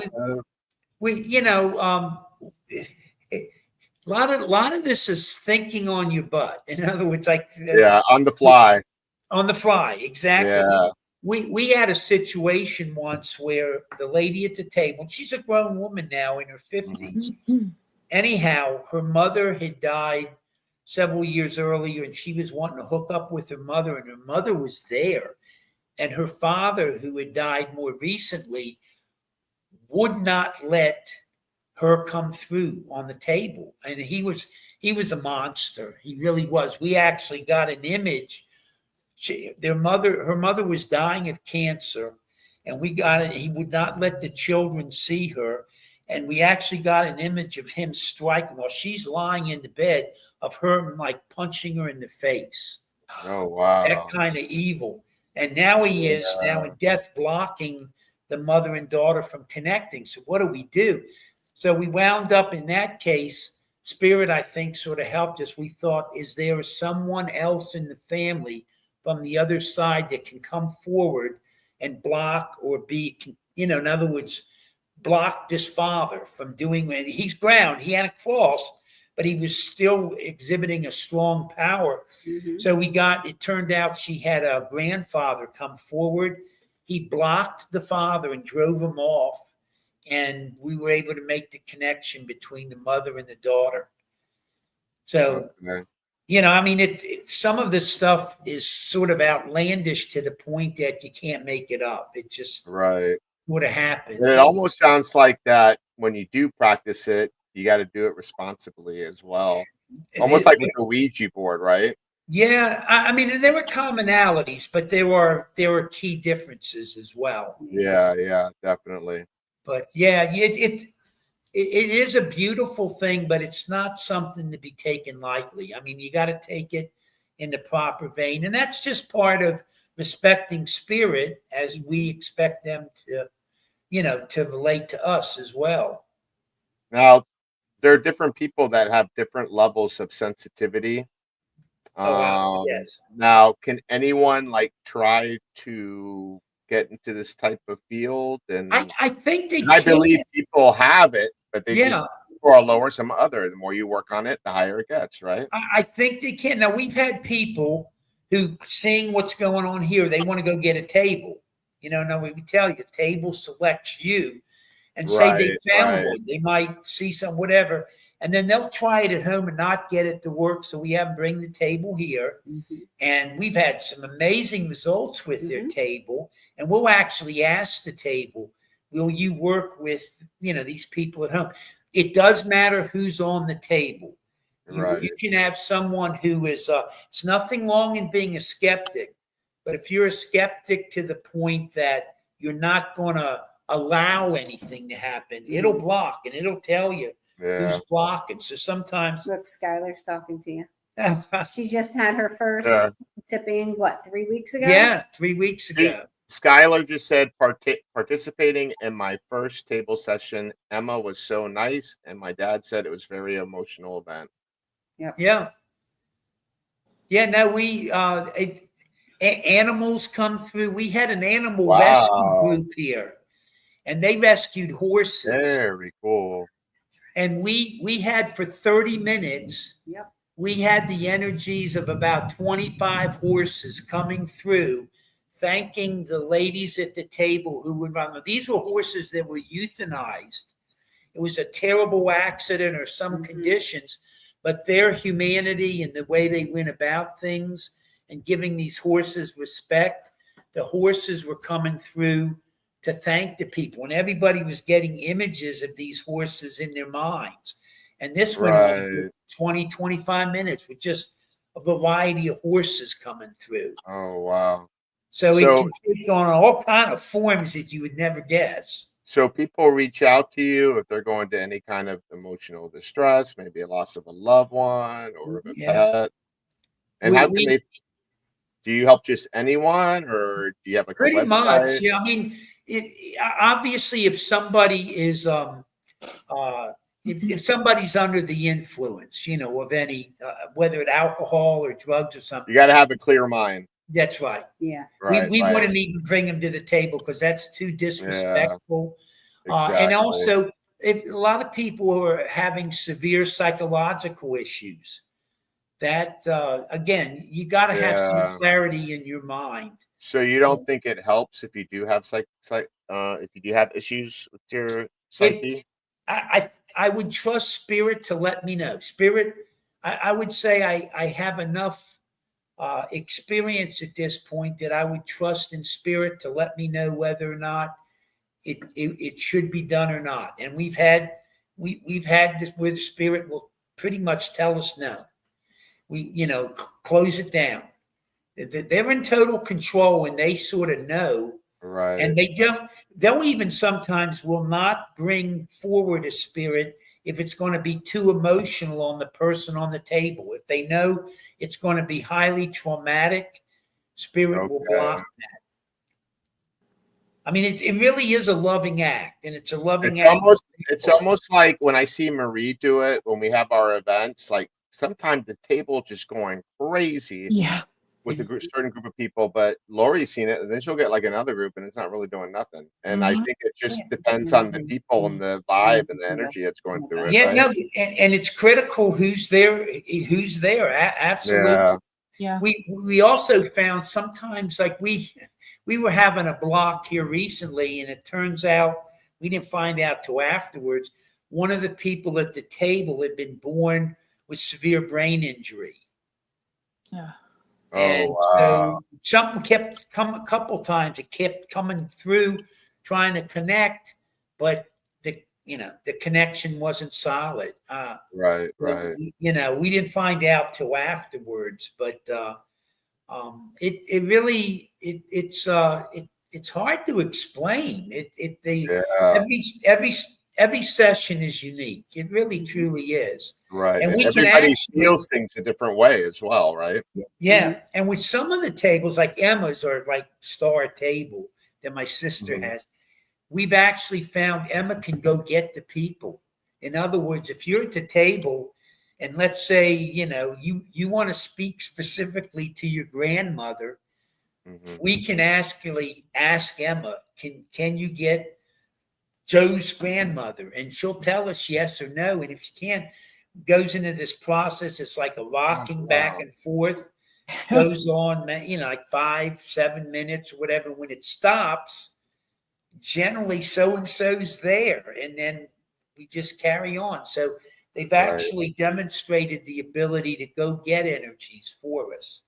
lot of this is thinking on your butt. In other words, on the fly. On the fly, exactly. Yeah. We had a situation once where the lady at the table, she's a grown woman now in her 50s. Anyhow, her mother had died several years earlier, and she was wanting to hook up with her mother, and her mother was there. And her father, who had died more recently, would not let her come through on the table. And he was a monster. He really was. We actually got an image. Her mother was dying of cancer, and we got it. He would not let the children see her, and we actually got an image of him striking while she's lying in the bed, of her punching her in the face. Oh wow! That kind of evil. And now he is now in death, blocking the mother and daughter from connecting. So what do? So we wound up in that case. Spirit, I think, sort of helped us. We thought, is there someone else in the family from the other side that can come forward and block or be, in other words, block this father from doing it? He's ground. He had a cross, but he was still exhibiting a strong power. So it turned out she had a grandfather come forward. He blocked the father and drove him off. And we were able to make the connection between the mother and the daughter. So, some of this stuff is sort of outlandish to the point that you can't make it up. It just would have happened. And it almost sounds like that when you do practice it, you got to do it responsibly as well. Almost like with the Ouija board, right? Yeah, there were commonalities, but there were key differences as well. Yeah, definitely. But it is a beautiful thing, but it's not something to be taken lightly. You got to take it in the proper vein, and that's just part of respecting spirit, as we expect them to, to relate to us as well. Now, there are different people that have different levels of sensitivity. Yes. Now, can anyone try to get into this type of field? And I think they. I believe people have it, but they just are lower. Some other. The more you work on it, the higher it gets. Right. I think they can. Now, we've had people who, seeing what's going on here, they want to go get a table. Now we tell you, the table selects you, and say they found right. one. They might see some whatever, and then they'll try it at home and not get it to work. So we have them bring the table here, and we've had some amazing results with their table. And we'll actually ask the table, will you work with, these people at home? It does matter who's on the table. You can have someone who is, it's nothing wrong in being a skeptic, but if you're a skeptic to the point that you're not going to allow anything to happen, it'll block and it'll tell you who's blocking. So sometimes. Look, Skylar's talking to you. She just had her first tipping, 3 weeks ago? Yeah, 3 weeks ago. Skylar just said, participating in my first table session, Emma was so nice, and my dad said it was very emotional event. Yep. Yeah. Yeah, no, we animals come through. We had an animal rescue group here, and they rescued horses. Very cool. And we had for 30 minutes, we had the energies of about 25 horses coming through, thanking the ladies at the table who would run them. These were horses that were euthanized. It was a terrible accident or some conditions, but their humanity and the way they went about things and giving these horses respect, the horses were coming through to thank the people. And everybody was getting images of these horses in their minds. And this went on for 20, 25 minutes with just a variety of horses coming through. Oh, wow. So it can take on all kind of forms that you would never guess. So people reach out to you if they're going to any kind of emotional distress, maybe a loss of a loved one or of a pet. And do you help just anyone, or do you have a pretty website? Much? Yeah, I mean, obviously, if somebody is if somebody's under the influence, of any whether it's alcohol or drugs or something, you got to have a clear mind. That's right. Yeah. We wouldn't even bring them to the table because that's too disrespectful. Exactly. And also, a lot of people are having severe psychological issues. That again, you got to have some clarity in your mind. So you don't think it helps if you do have if you do have issues with your psyche? I would trust spirit to let me know. Spirit, I would say I have enough experience at this point that I would trust in spirit to let me know whether or not it should be done or not. And we've had this where the spirit will pretty much tell us no. We close it down. They're in total control and they sort of know. Right. And they'll even sometimes will not bring forward a spirit if it's going to be too emotional on the person on the table. If they know it's going to be highly traumatic, spirit will block that. I mean, it really is a loving act, and it's a loving act. It's almost like when I see Marie do it when we have our events. Like sometimes the table just going crazy. Yeah. With a certain group of people, but Lori's seen it, and then she'll get like another group, and it's not really doing nothing. And I think it just depends on the people and the vibe and the energy that's going through it. Yeah, right? no, and it's critical who's there. Absolutely. Yeah. We also found sometimes like we were having a block here recently, and it turns out we didn't find out till afterwards. One of the people at the table had been born with severe brain injury. Yeah. And so something kept coming a couple times. It kept coming through, trying to connect, but the connection wasn't solid. Right. We didn't find out till afterwards, but it's hard to explain. Every session is unique. It really truly is. Right. And everybody feels things a different way as well, right? Yeah. And with some of the tables, like Emma's or like Star Table that my sister has, we've actually found Emma can go get the people. In other words, if you're at the table and let's say, you want to speak specifically to your grandmother, we can ask Emma, can you get Joe's grandmother? And she'll tell us yes or no. And if she can't, goes into this process. It's like a rocking back and forth, goes on, like 5-7 minutes or whatever. When it stops, generally so and so's there, and then we just carry on. So they've Right. actually demonstrated the ability to go get energies for us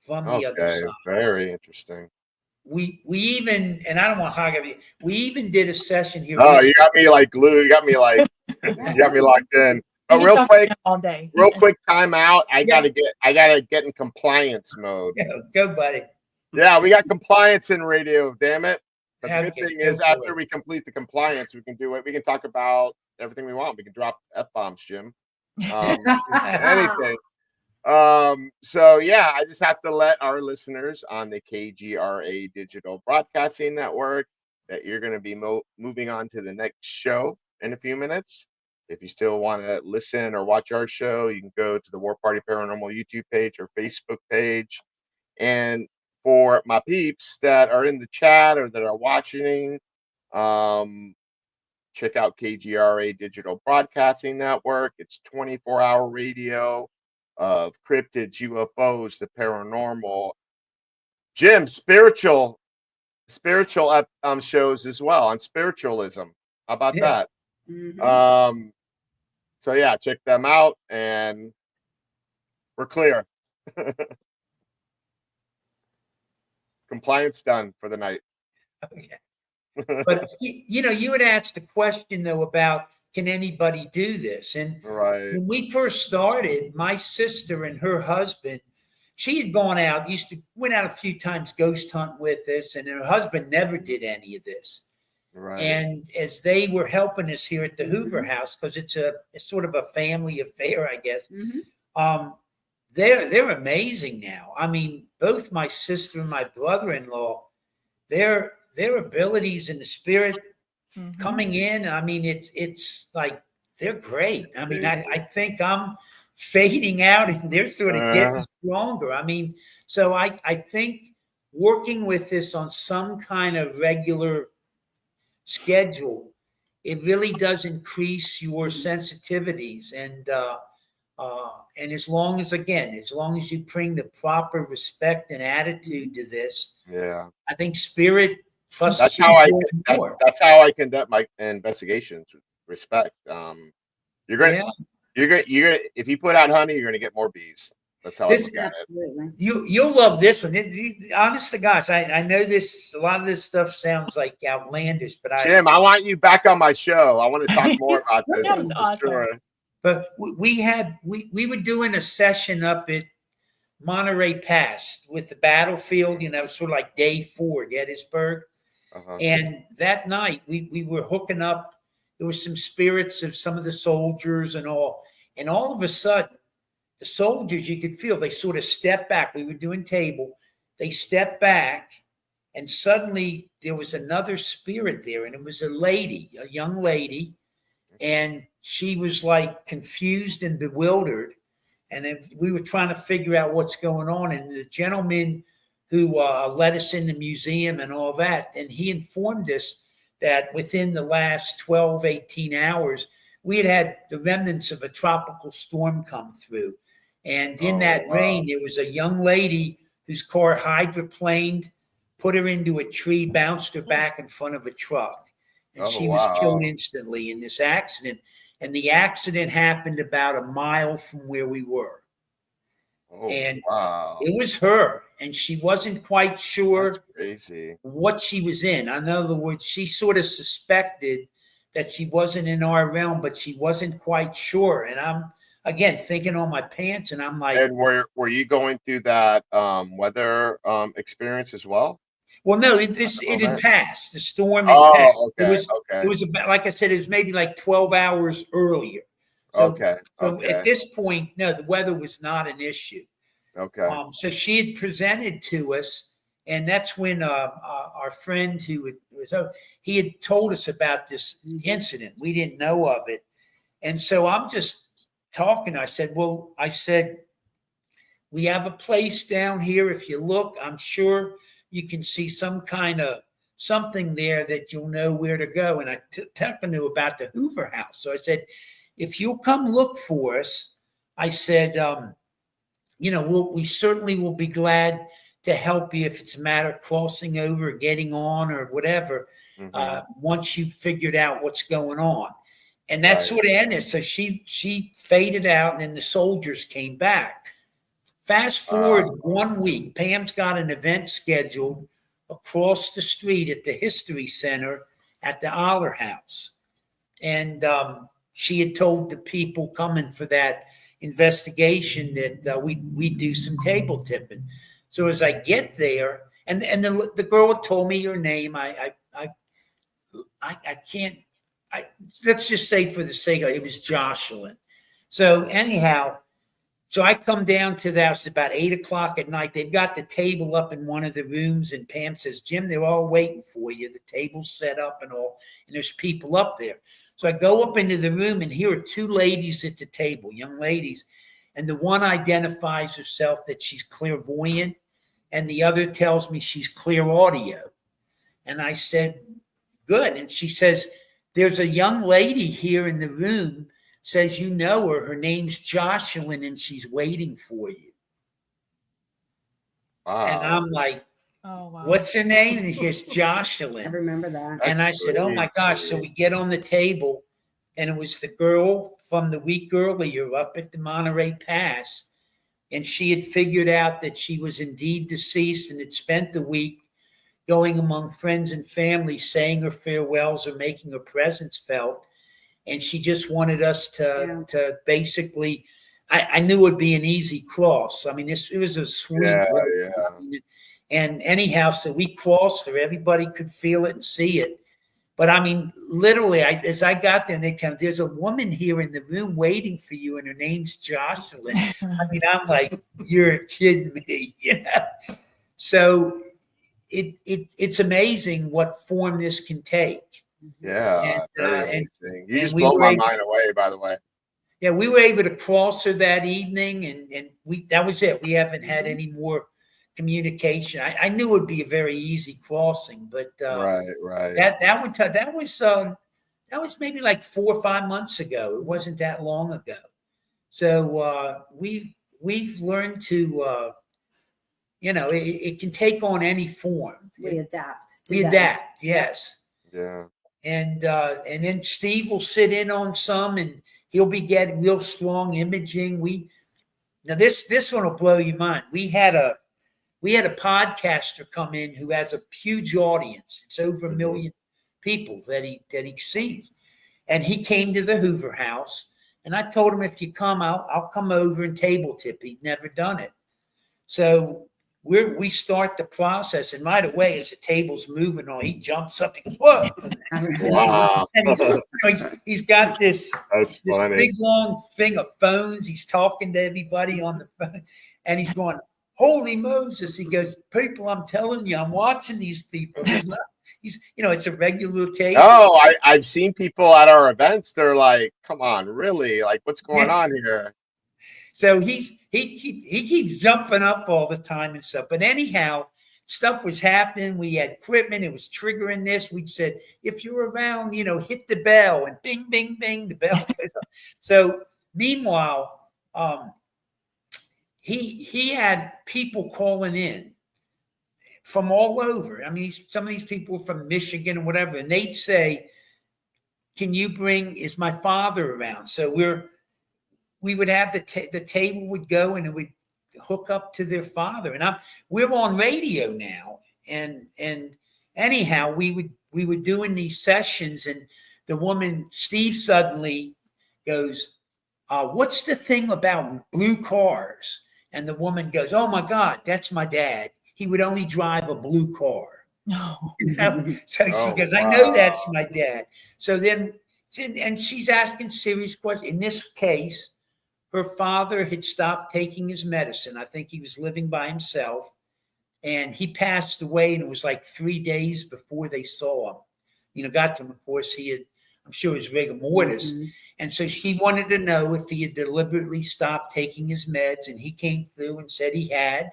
from the other Okay, side. very interesting. We even, and I don't want to hog everything. We even did a session here. Oh, you got me like glue. You got me like you got me locked in. But You real talk quick, all day. real quick time out. I Yeah. gotta get in compliance mode. Yeah, go, buddy. Yeah, we got compliance in radio, damn it. But the good Okay, thing go is for after it. we complete the compliance, we can do it. We can talk about everything we want. We can drop F-bombs, Jim. Anything. So yeah, I just have to let our listeners on the KGRA Digital Broadcasting Network that you're going to be moving on to the next show in a few minutes. If you still want to listen or watch our show, you can go to the War Party Paranormal YouTube page or Facebook page. And for my peeps that are in the chat or that are watching, check out KGRA Digital Broadcasting Network. It's 24-hour radio of cryptids, UFOs, the paranormal. Jim, spiritual shows as well on spiritualism. How about that? Mhm. So yeah, check them out, and we're clear. Compliance done for the night. But you had asked the question though about can anybody do this? And Right. when we first started, my sister and her husband, she had gone out, went out a few times ghost hunt with us, and her husband never did any of this. Right. And as they were helping us here at the Hoover House, because it's sort of a family affair, I guess. They're amazing now. I mean, both my sister and my brother-in-law, their abilities in the spirit coming in. I mean, it's like they're great. I mean, I think I'm fading out and they're sort of getting stronger. I mean, so I think working with this on some kind of regular schedule, it really does increase your sensitivities. And as long as you bring the proper respect and attitude to this, Yeah, I think spirit. That's how I conduct my investigations. Respect. You're gonna if you put out honey, you're gonna get more bees. That's how I look at it. You'll love this one. Honest to gosh, I know this. A lot of this stuff sounds like outlandish, but Jim, I want you back on my show. I want to talk more about this. That was awesome. Sure. But we were doing a session up at Monterey Pass with the battlefield. Sort of like day 4, Gettysburg. And that night we were hooking up. There were some spirits of some of the soldiers and all of a sudden the soldiers, you could feel they sort of stepped back. We were doing table. They stepped back and suddenly there was another spirit there, and it was a young lady, and she was like confused and bewildered. And then we were trying to figure out what's going on. And the gentleman who led us in the museum and all that, and he informed us that within the last 12, 18 hours, we had the remnants of a tropical storm come through. And in that rain, there was a young lady whose car hydroplaned, put her into a tree, bounced her back in front of a truck. And she was killed instantly in this accident. And the accident happened about a mile from where we were. It was her, and she wasn't quite sure what she was in. In other words, she sort of suspected that she wasn't in our realm, but she wasn't quite sure. And I'm, again, thinking on my pants, and I'm like... And were you going through that weather experience as well? Well, no, it had passed. The storm had passed. It was about, like I said, it was maybe like 12 hours earlier. So at this point, no, the weather was not an issue. So she had presented to us, and that's when our friend he had told us about this incident. We didn't know of it. And so I'm just talking. I said, we have a place down here. If you look, I'm sure you can see some kind of something there that you'll know where to go. And I talking to about the Hoover House. So I said, if you'll come look for us, I said, we certainly will be glad to help you if it's a matter of crossing over, getting on, or whatever. Once you've figured out what's going on, and that sort of ended. So she faded out, and then the soldiers came back. Fast forward 1 week, Pam's got an event scheduled across the street at the History Center at the Aller House, and she had told the people coming for that investigation that we do some table tipping. So as I get there, and the girl told me her name. I can't. Let's just say for the sake of it, was Jocelyn. So anyhow, so I come down to the house about 8 o'clock at night. They've got the table up in one of the rooms, and Pam says, "Jim, they're all waiting for you. The table's set up and all, and there's people up there." So I go up into the room, and here are two ladies at the table, young ladies, and the one identifies herself that she's clairvoyant, and the other tells me she's clear audio. And I said, "Good." And she says, "There's a young lady here in the room, says you know her. Her name's Jocelyn, and she's waiting for you." Wow. And I'm like, Oh, wow. "What's her name?" And he goes, "Jocelyn." I remember that. And I said, "Oh my gosh." So we get on the table, and it was the girl from the week earlier up at the Monterey Pass. And she had figured out that she was indeed deceased and had spent the week going among friends and family, saying her farewells or making her presence felt. And she just wanted us to basically, I knew it would be an easy cross. I mean, it was a sweet. And anyhow, so we crossed her. Everybody could feel it and see it. But I mean, literally, as I got there, and they tell me, "There's a woman here in the room waiting for you, and her name's Jocelyn." I mean, I'm like, "You're kidding me." Yeah. So it's amazing what form this can take. Yeah. And you just blow my mind away, by the way. Yeah, we were able to cross her that evening, and that was it. We haven't had any more communication. I knew it would be a very easy crossing, but right. That was maybe like 4 or 5 months ago. It wasn't that long ago. So we've learned to it can take on any form. We adapt. Yes. Yeah. And then Steve will sit in on some, and he'll be getting real strong imaging. Now this one will blow your mind. We had a podcaster come in who has a huge audience. It's over 1 million people that he sees. And he came to the Hoover House, and I told him, "If you come, I'll come over and table tip." He'd never done it. So we start the process, and right away, as the table's moving on, he jumps up. He goes, "What?" Wow. And he's got this funny. big long thing of phones. He's talking to everybody on the phone, and he's going, "Holy Moses!" He goes, "People, I'm telling you, I'm watching these people." It's a regular table. Oh, I've seen people at our events. They're like, "Come on, really? Like, what's going on here?" So he keeps jumping up all the time and stuff. But anyhow, stuff was happening. We had equipment. It was triggering this. We said, "If you're around, hit the bell," and bing, bing, bing, the bell goes up. So meanwhile, he had people calling in from all over. I mean, some of these people were from Michigan or whatever, and they'd say, is my father around? So we would have the table would go, and it would hook up to their father. And we're on radio now. And anyhow, we were doing these sessions, and the woman, Steve, suddenly goes, "What's the thing about blue cars?" And the woman goes, "Oh my God, that's my dad. He would only drive a blue car." No. So she goes, "I know that's my dad." So then, and she's asking serious questions. In this case, her father had stopped taking his medicine. I think he was living by himself, and he passed away, and it was like 3 days before they saw him. Got to him, of course, I'm sure it was rigor mortis. Mm-hmm. And so she wanted to know if he had deliberately stopped taking his meds, and he came through and said he had.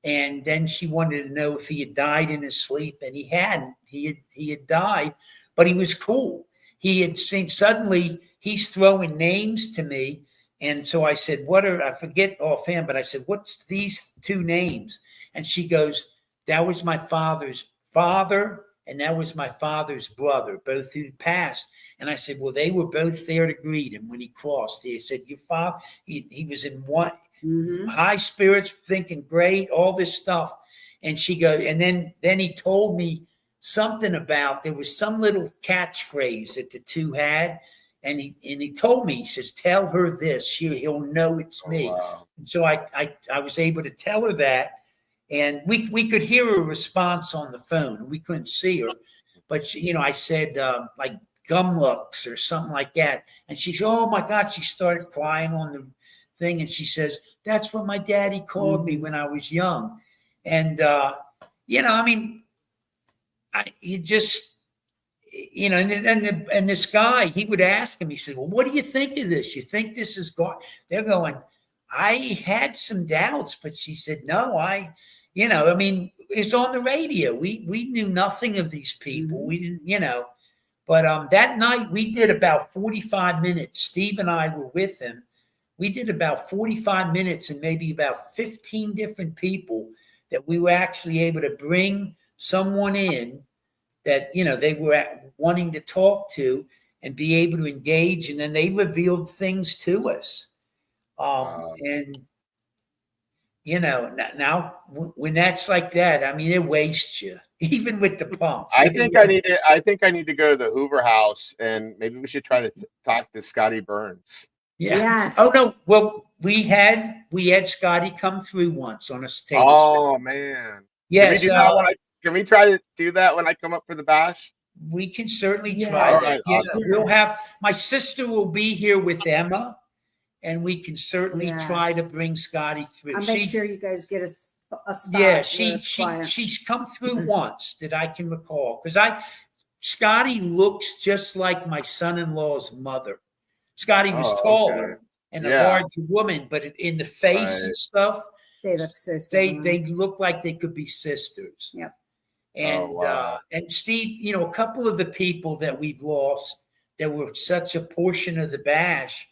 And then she wanted to know if he had died in his sleep, and he hadn't. He had died, but he was cool. He had seen, suddenly he's throwing names to me. And so I said, I forget offhand, but I said, "What's these two names?" And she goes, that was my father's father, and that was my father's brother, both who passed. And I said, well, they were both there to greet him when he crossed. He said, your father, he was in one high spirits, thinking great, all this stuff. And she goes, and then he told me something about, there was some little catchphrase that the two had. And he told me, he says, tell her this, he'll know it's me. Wow. And so I was able to tell her that. And we could hear her response on the phone. We couldn't see her. But, she, I said, like, gumlux or something like that. And she said, oh, my God. She started crying on the thing. And she says, that's what my daddy called me when I was young. And, you just, and this guy, he would ask him, he said, well, what do you think of this? You think this is God? They're going, I had some doubts, but she said, no, it's on the radio. We knew nothing of these people. We didn't, but that night we did about 45 minutes. Steve and I were with him. We did about 45 minutes and maybe about 15 different people that we were actually able to bring someone in that, they were wanting to talk to and be able to engage. And then they revealed things to us. And, now when that's like that, it wastes you, even with the pump. I think I need to go to the Hoover House, and maybe we should try to talk to Scotty Burns. Yeah. Yes. Oh no. Well, we had Scotty come through once on a stage. Oh man. Yes. Can we try to do that when I come up for the bash? We can certainly try. Right, awesome. We'll have my sister will be here with Emma, and we can certainly try to bring Scotty through. I'll make sure you guys get a spot. Yeah, she's come through once that I can recall, because Scotty looks just like my son-in-law's mother. Scotty was taller and a larger woman, but in the face and stuff, they look so similar. They look like they could be sisters. Yep. And and Steve, a couple of the people that we've lost that were such a portion of the bash,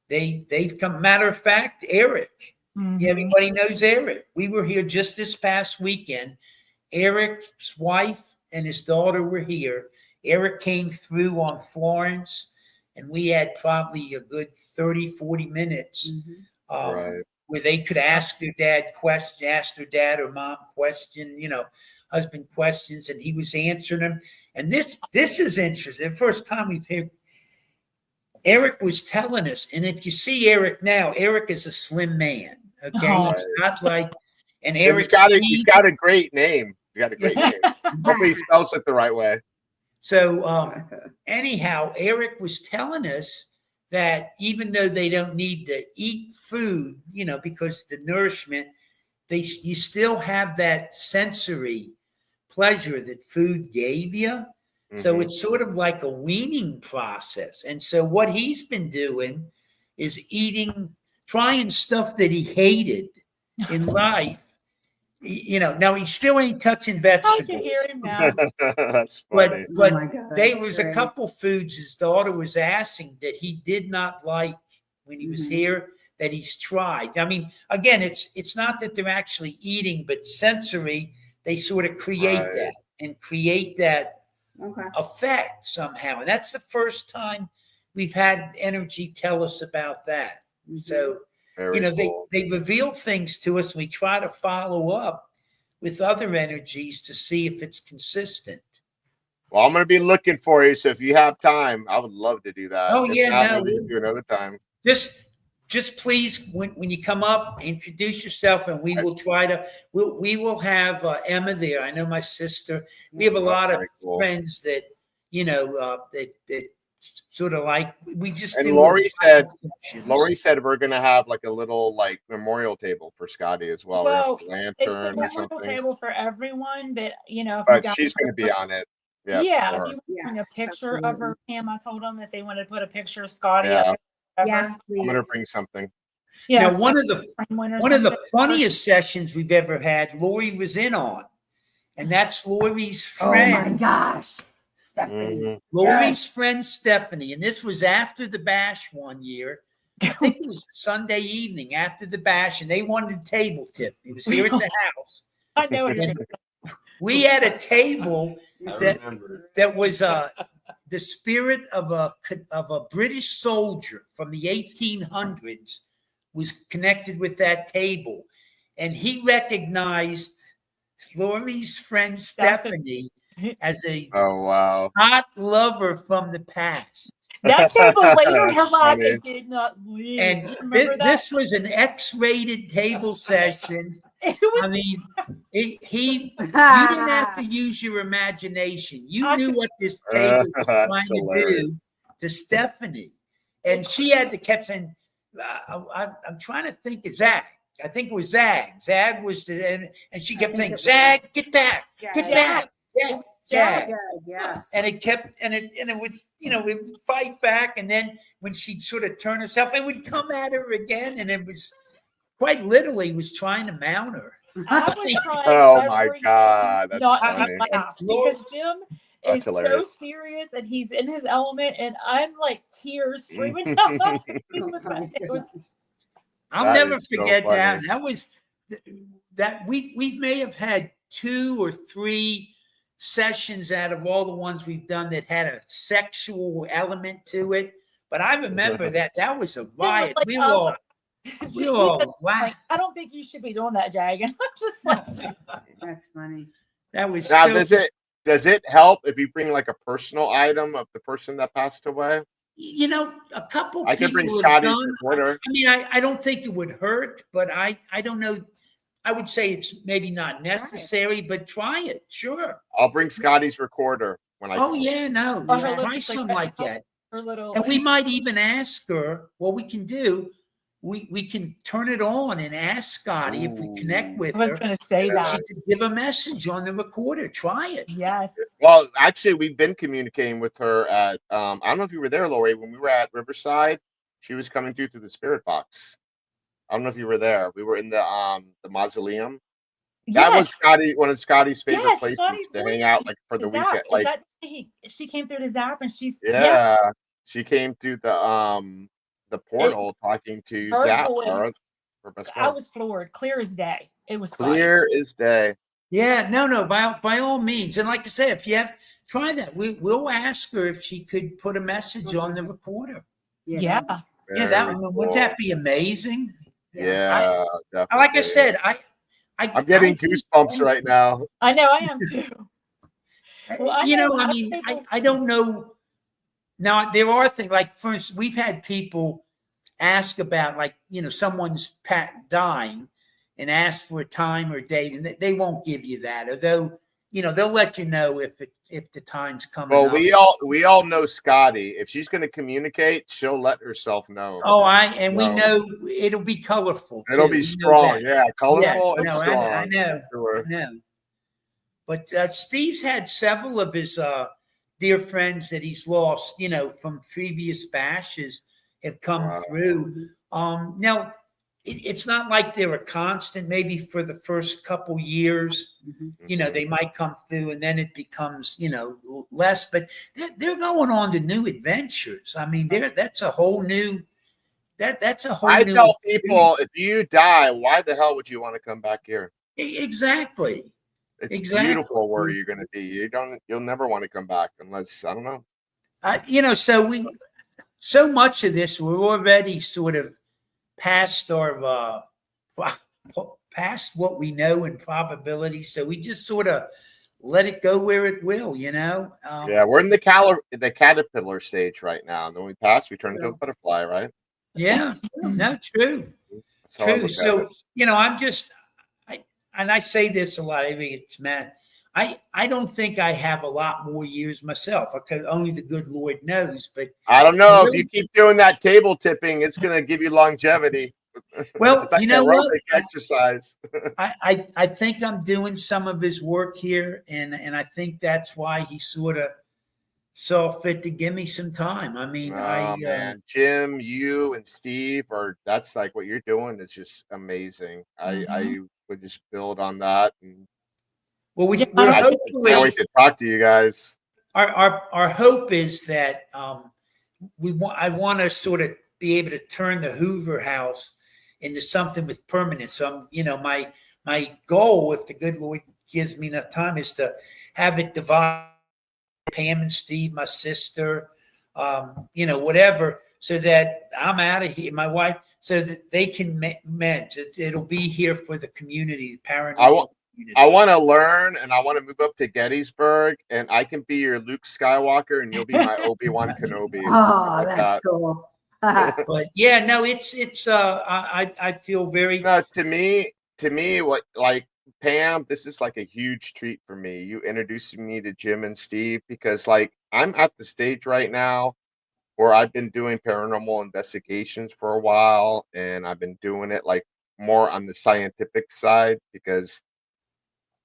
they've come. Matter of fact, Eric. Everybody knows Eric. We were here just this past weekend. Eric's wife and his daughter were here. Eric came through on Florence. And we had probably a good 30, 40 minutes where they could ask their dad or mom husband questions, and he was answering them. And this is interesting. The first time we've heard, Eric was telling us, and if you see Eric now, Eric is a slim man. Okay, he's not like, and Eric's he's got a great name. He's got a great name. Hopefully he spells it the right way. So anyhow, Eric was telling us that even though they don't need to eat food, because the nourishment, you still have that sensory pleasure that food gave you. So it's sort of like a weaning process. And so what he's been doing is trying stuff that he hated in life. Now he still ain't touching vegetables. I can hear him now. That's funny. But Oh my God, there that's was great. a couple foods his daughter was asking that he did not like when he was here that he's tried. Again, it's not that they're actually eating, but sensory, they sort of create that and create that effect somehow. And that's the first time we've had energy tell us about that. So cool. they reveal things to us. We try to follow up with other energies to see if it's consistent. Well, I'm going to be looking for you. So if you have time, I would love to do that. Oh, If yeah. not, maybe we can do another time. Just please, when you come up, introduce yourself, and we will try to, we will have Emma there. I know my sister. We have a lot of friends that, that sort of like, we just. And Lori said we're going to have like a little memorial table for Scotty as well. Well, a lantern it's a or memorial something. table for everyone, but But she's going to be on it. If you bring a picture of her, Pam, I told them if they wanted to put a picture of Scotty. Yeah. Yes, please. I'm going to bring something. Now, one of the funniest sessions we've ever had, Lori was in on, and that's Lori's friend. Oh my gosh, Stephanie. Lori's friend Stephanie, and this was after the bash one year. I think it was Sunday evening after the bash, and they wanted a table tip. It was here at the house. I know what you're going to say. We had a table that was the spirit of a British soldier from the 1800s was connected with that table, and he recognized Lori's friend Stephanie as a hot lover from the past. That table later it did not leave. And Remember that? This was an X-rated table session. I mean, you didn't have to use your imagination. You knew what this table was trying to do to Stephanie. And she had to kept saying, I'm trying to think of Zag. I think it was Zag. Zag was and she kept saying, Zag, get back, get back. Yeah. Yes. And it kept and it was, it would fight back, and then when she'd sort of turn herself, it would come at her again, and it was quite literally was trying to mount her. I was trying oh my God, that's not funny. to laugh because Jim is so serious and he's in his element, and I'm like tears streaming down my face. I'll never forget that. That was that we may have had 2 or 3 sessions out of all the ones we've done that had a sexual element to it. But I remember that was a riot. Like, we were all wow. Like, I don't think you should be doing that, Jag. And I'm just like, that's funny. That was now. Does it help if you bring like a personal item of the person that passed away? A couple. I could bring Scotty's recorder. I mean, I don't think it would hurt, but I don't know. I would say it's maybe not necessary, but try it. Sure. I'll bring Scotty's recorder when I. Oh yeah, no. Try something like that. And we might even ask her. What we can do, we can turn it on and ask Scotty if we connect with her. I was going to say that. She could give a message on the recorder. Try it. Yes. Well, actually, we've been communicating with her at. I don't know if you were there, Lori, when we were at Riverside. She was coming through the spirit box. I don't know if you were there. We were in the mausoleum. That was one of Scotty's favorite places to hang out, like for the weekend. Like she came through the Zap, and she's she came through the portal talking to Zap. I was floored, clear as day. It was clear as day. Yeah, no, by all means. And like I said, if you have try that, we'll ask her if she could put a message on the recorder. Yeah. Wouldn't that be amazing? Yeah, definitely. Like I said, I'm getting goosebumps right now. I know, I am too. Well, I don't know. Now there are things like, for instance, we've had people ask about someone's dying and ask for a time or date, and they won't give you that, although they'll let you know if the time's coming. Well, up. we all know Scotty. If she's going to communicate, she'll let herself know. Oh, we know it'll be colorful. It'll be strong. Yeah, colorful and strong. I know. Sure. I know. But Steve's had several of his dear friends that he's lost, from previous bashes have come through. Now, it's not like they're a constant. Maybe for the first couple years, they might come through, and then it becomes, less. But they're going on to new adventures. I mean, that's a whole new. That's a whole. I new tell people, if you die, why the hell would you want to come back here? Exactly. It's beautiful where you're going to be. You'll never want to come back unless I don't know. So much of this we're already sort of past our past what we know in probability, so we just sort of let it go where it will, we're in the caterpillar stage right now, and then we pass, we turn into a butterfly, right? True. So I'm just and I say this a lot. I mean, it's Matt. I don't think I have a lot more years myself. Only the good Lord knows. But I don't know. If you keep doing that table tipping, it's going to give you longevity. Well, you know what? Exercise. I think I'm doing some of his work here, and I think that's why he sort of saw fit to give me some time. I mean, man, Jim, you and Steve that's like what you're doing. It's just amazing. I would just build on that and. Well, I can't wait to talk to you guys. Our hope is that I want to sort of be able to turn the Hoover House into something with permanence. So my my goal, if the good Lord gives me enough time, is to have it divided. Pam and Steve, my sister, whatever, so that I'm out of here, my wife, so that they can mend. It'll be here for the community, paranormal community. I want to learn, and I want to move up to Gettysburg, and I can be your Luke Skywalker, and you'll be my Obi-Wan Kenobi. Oh, that's cool. But yeah, no, it's I feel very. No, to me, what, like, Pam, this is like a huge treat for me. You introducing me to Jim and Steve, because like I'm at the stage right now where I've been doing paranormal investigations for a while, and I've been doing it like more on the scientific side, because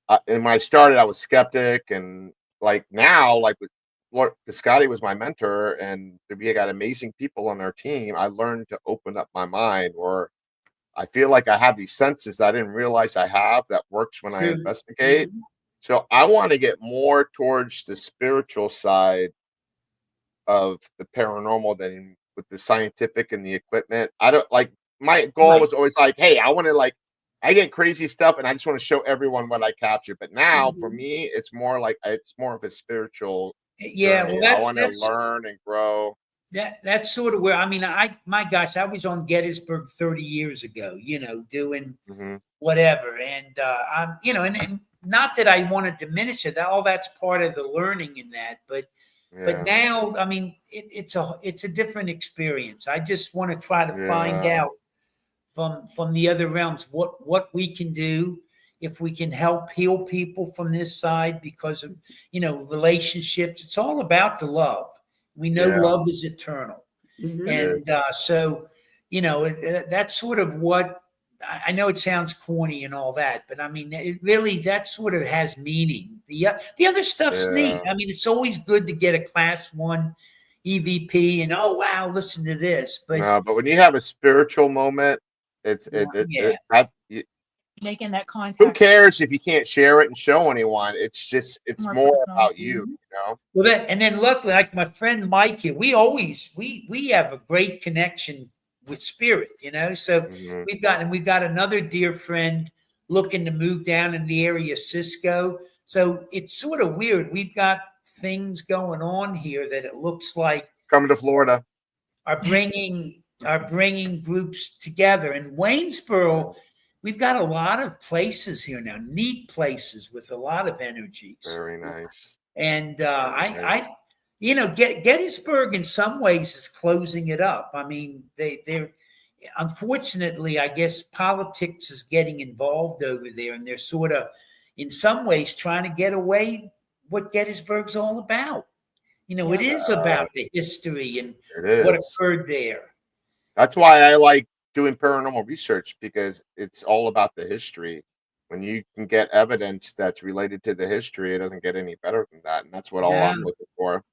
and when I started, I was skeptic, and like now, like with Scotty was my mentor, and we got amazing people on our team. I learned to open up my mind, or I feel like I have these senses that I didn't realize I have that works when I investigate. So I want to get more towards the spiritual side of the paranormal than with the scientific and the equipment. I don't like, my goal was always like, hey, I want to, like, I get crazy stuff and I just want to show everyone what I capture. But now for me, it's more like, it's more of a spiritual journey. Well, I want to learn and grow. That's sort of where, I mean, my gosh, I was on Gettysburg 30 years ago, doing whatever. And I'm, and not that I want to diminish it, all that's part of the learning in that, but now, I mean, it's a different experience. I just want to try to find out from the other realms what we can do, if we can help heal people from this side, because of, relationships. It's all about the love. We know love is eternal. And so, that's sort of what, I know it sounds corny and all that, but I mean, it really, that sort of has meaning. The other stuff's neat. I mean, it's always good to get a class 1 EVP and, oh, wow, listen to this. But when you have a spiritual moment, making that contact. Who cares if you can't share it and show anyone? It's just, it's more about you, Well, and then luckily, like my friend Mike here, we have a great connection with spirit, So we've got another dear friend looking to move down in the area, Cisco. So it's sort of weird. We've got things going on here that it looks like coming to Florida are bringing groups together. In Waynesboro, we've got a lot of places here now, neat places with a lot of energies. Very nice. And Gettysburg in some ways is closing it up. I mean, they're unfortunately, I guess politics is getting involved over there, and they're sort of, in some ways, trying to get away what Gettysburg's all about. It is about the history and what occurred there. That's why I like doing paranormal research, because it's all about the history. When you can get evidence that's related to the history, it doesn't get any better than that. And that's what I'm looking for.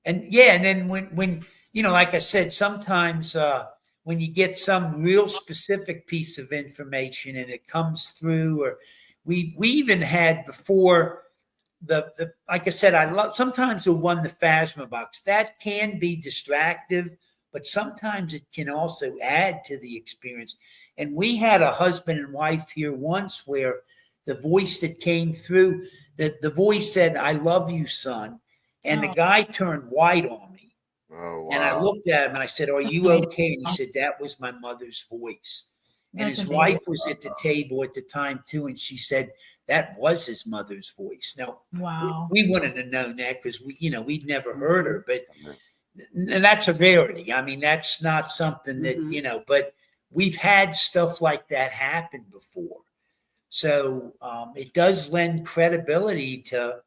And and then when like I said, sometimes when you get some real specific piece of information and it comes through, or we even had before the like I said, sometimes we'll run the Phasma box. That can be distractive, but sometimes it can also add to the experience. And we had a husband and wife here once where the voice that came through, the voice said, "I love you, son." And the guy turned white on me. Oh, wow. And I looked at him and I said, "Are you okay?" And he said, "That was my mother's voice." And his wife was at the table at the time too. And she said, that was his mother's voice. Now, we wouldn't have known that because we'd never heard her, and that's a rarity. I mean, that's not something that, but we've had stuff like that happen before. So it does lend credibility to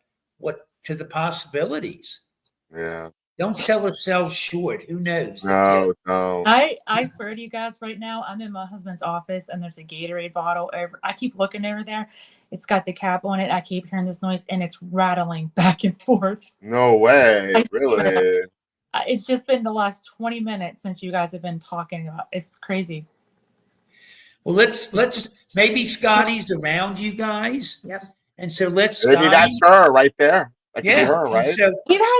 the possibilities. Yeah. Don't sell ourselves short. Who knows? No. I swear to you guys right now, I'm in my husband's office and there's a Gatorade bottle over. I keep looking over there. It's got the cap on it. I keep hearing this noise and it's rattling back and forth. No way. Really? It's just been the last 20 minutes since you guys have been talking about. It's crazy. Well, let's maybe Scotty's around you guys. Yep. And so let's maybe that's her right there. That could be her, right? And so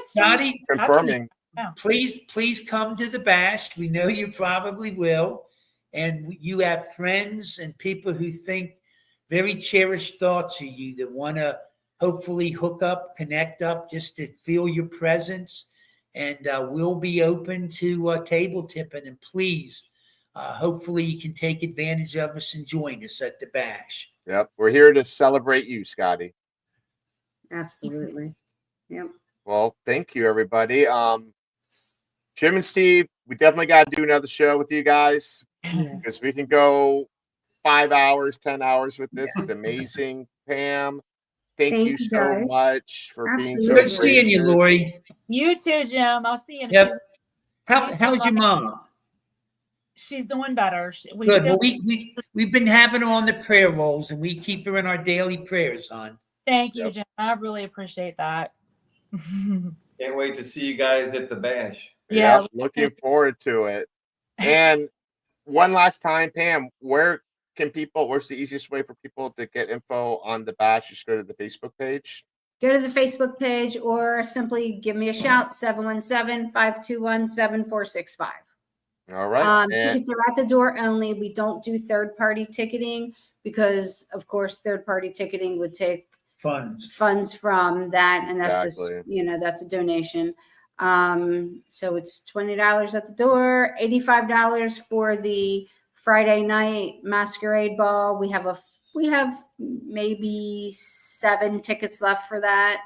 Scotty, confirming. Please come to the bash. We know you probably will. And you have friends and people who think very cherished thoughts of you that want to hopefully hook up, connect up, just to feel your presence. And we'll be open to table tipping. And please, hopefully you can take advantage of us and join us at the bash. Yep. We're here to celebrate you, Scotty. Absolutely. Yep. Well, thank you, everybody. Jim and Steve, we definitely got to do another show with you guys because we can go 5 hours, 10 hours with this. It's amazing. Pam, thank you so guys. much for being so Good seeing you, Lori. You too, Jim. I'll see you in a Yep. few weeks. How's your mom? She's doing better. Good. Well, we've been having her on the prayer rolls, and we keep her in our daily prayers, hon. Thank you, Jim. I really appreciate that. Can't wait to see you guys at the bash. Yeah, looking forward to it. And one last time, Pam, where's the easiest way for people to get info on the bash? Just go to the Facebook page. Go to the Facebook page or simply give me a shout, 717-521-7465. All right. Tickets are at the door only. We don't do third-party ticketing because, of course, third-party ticketing would take funds from that, and that's that's a donation. So it's $20 at the door, $85 for the Friday night masquerade ball. We have maybe 7 tickets left for that.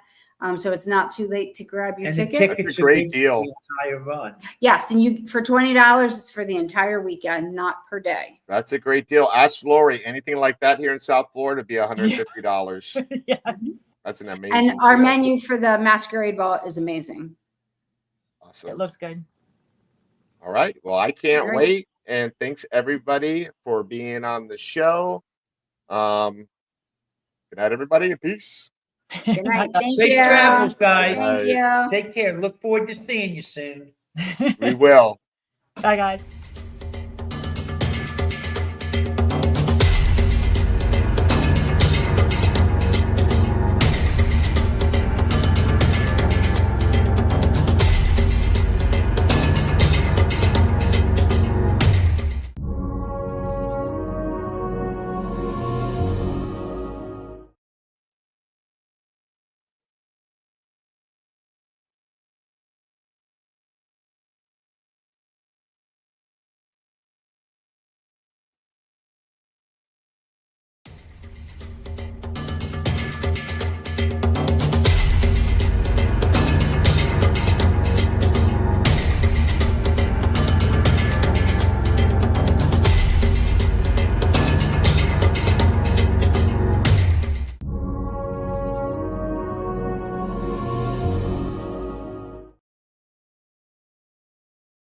So it's not too late to grab your ticket. That's a great deal. The entire run. Yes, and for $20, it's for the entire weekend, not per day. That's a great deal. Ask Lori. Anything like that here in South Florida would be $150. Yes. That's an amazing And our deal. menu for the masquerade ball is amazing. Awesome. It looks good. All right. Well, I can't All right. wait. And thanks everybody for being on the show. Good night, everybody, and peace. Good night. Thank Safe you. travels, guys. Thank you. Take care. Look forward to seeing you soon. We will. Bye, guys.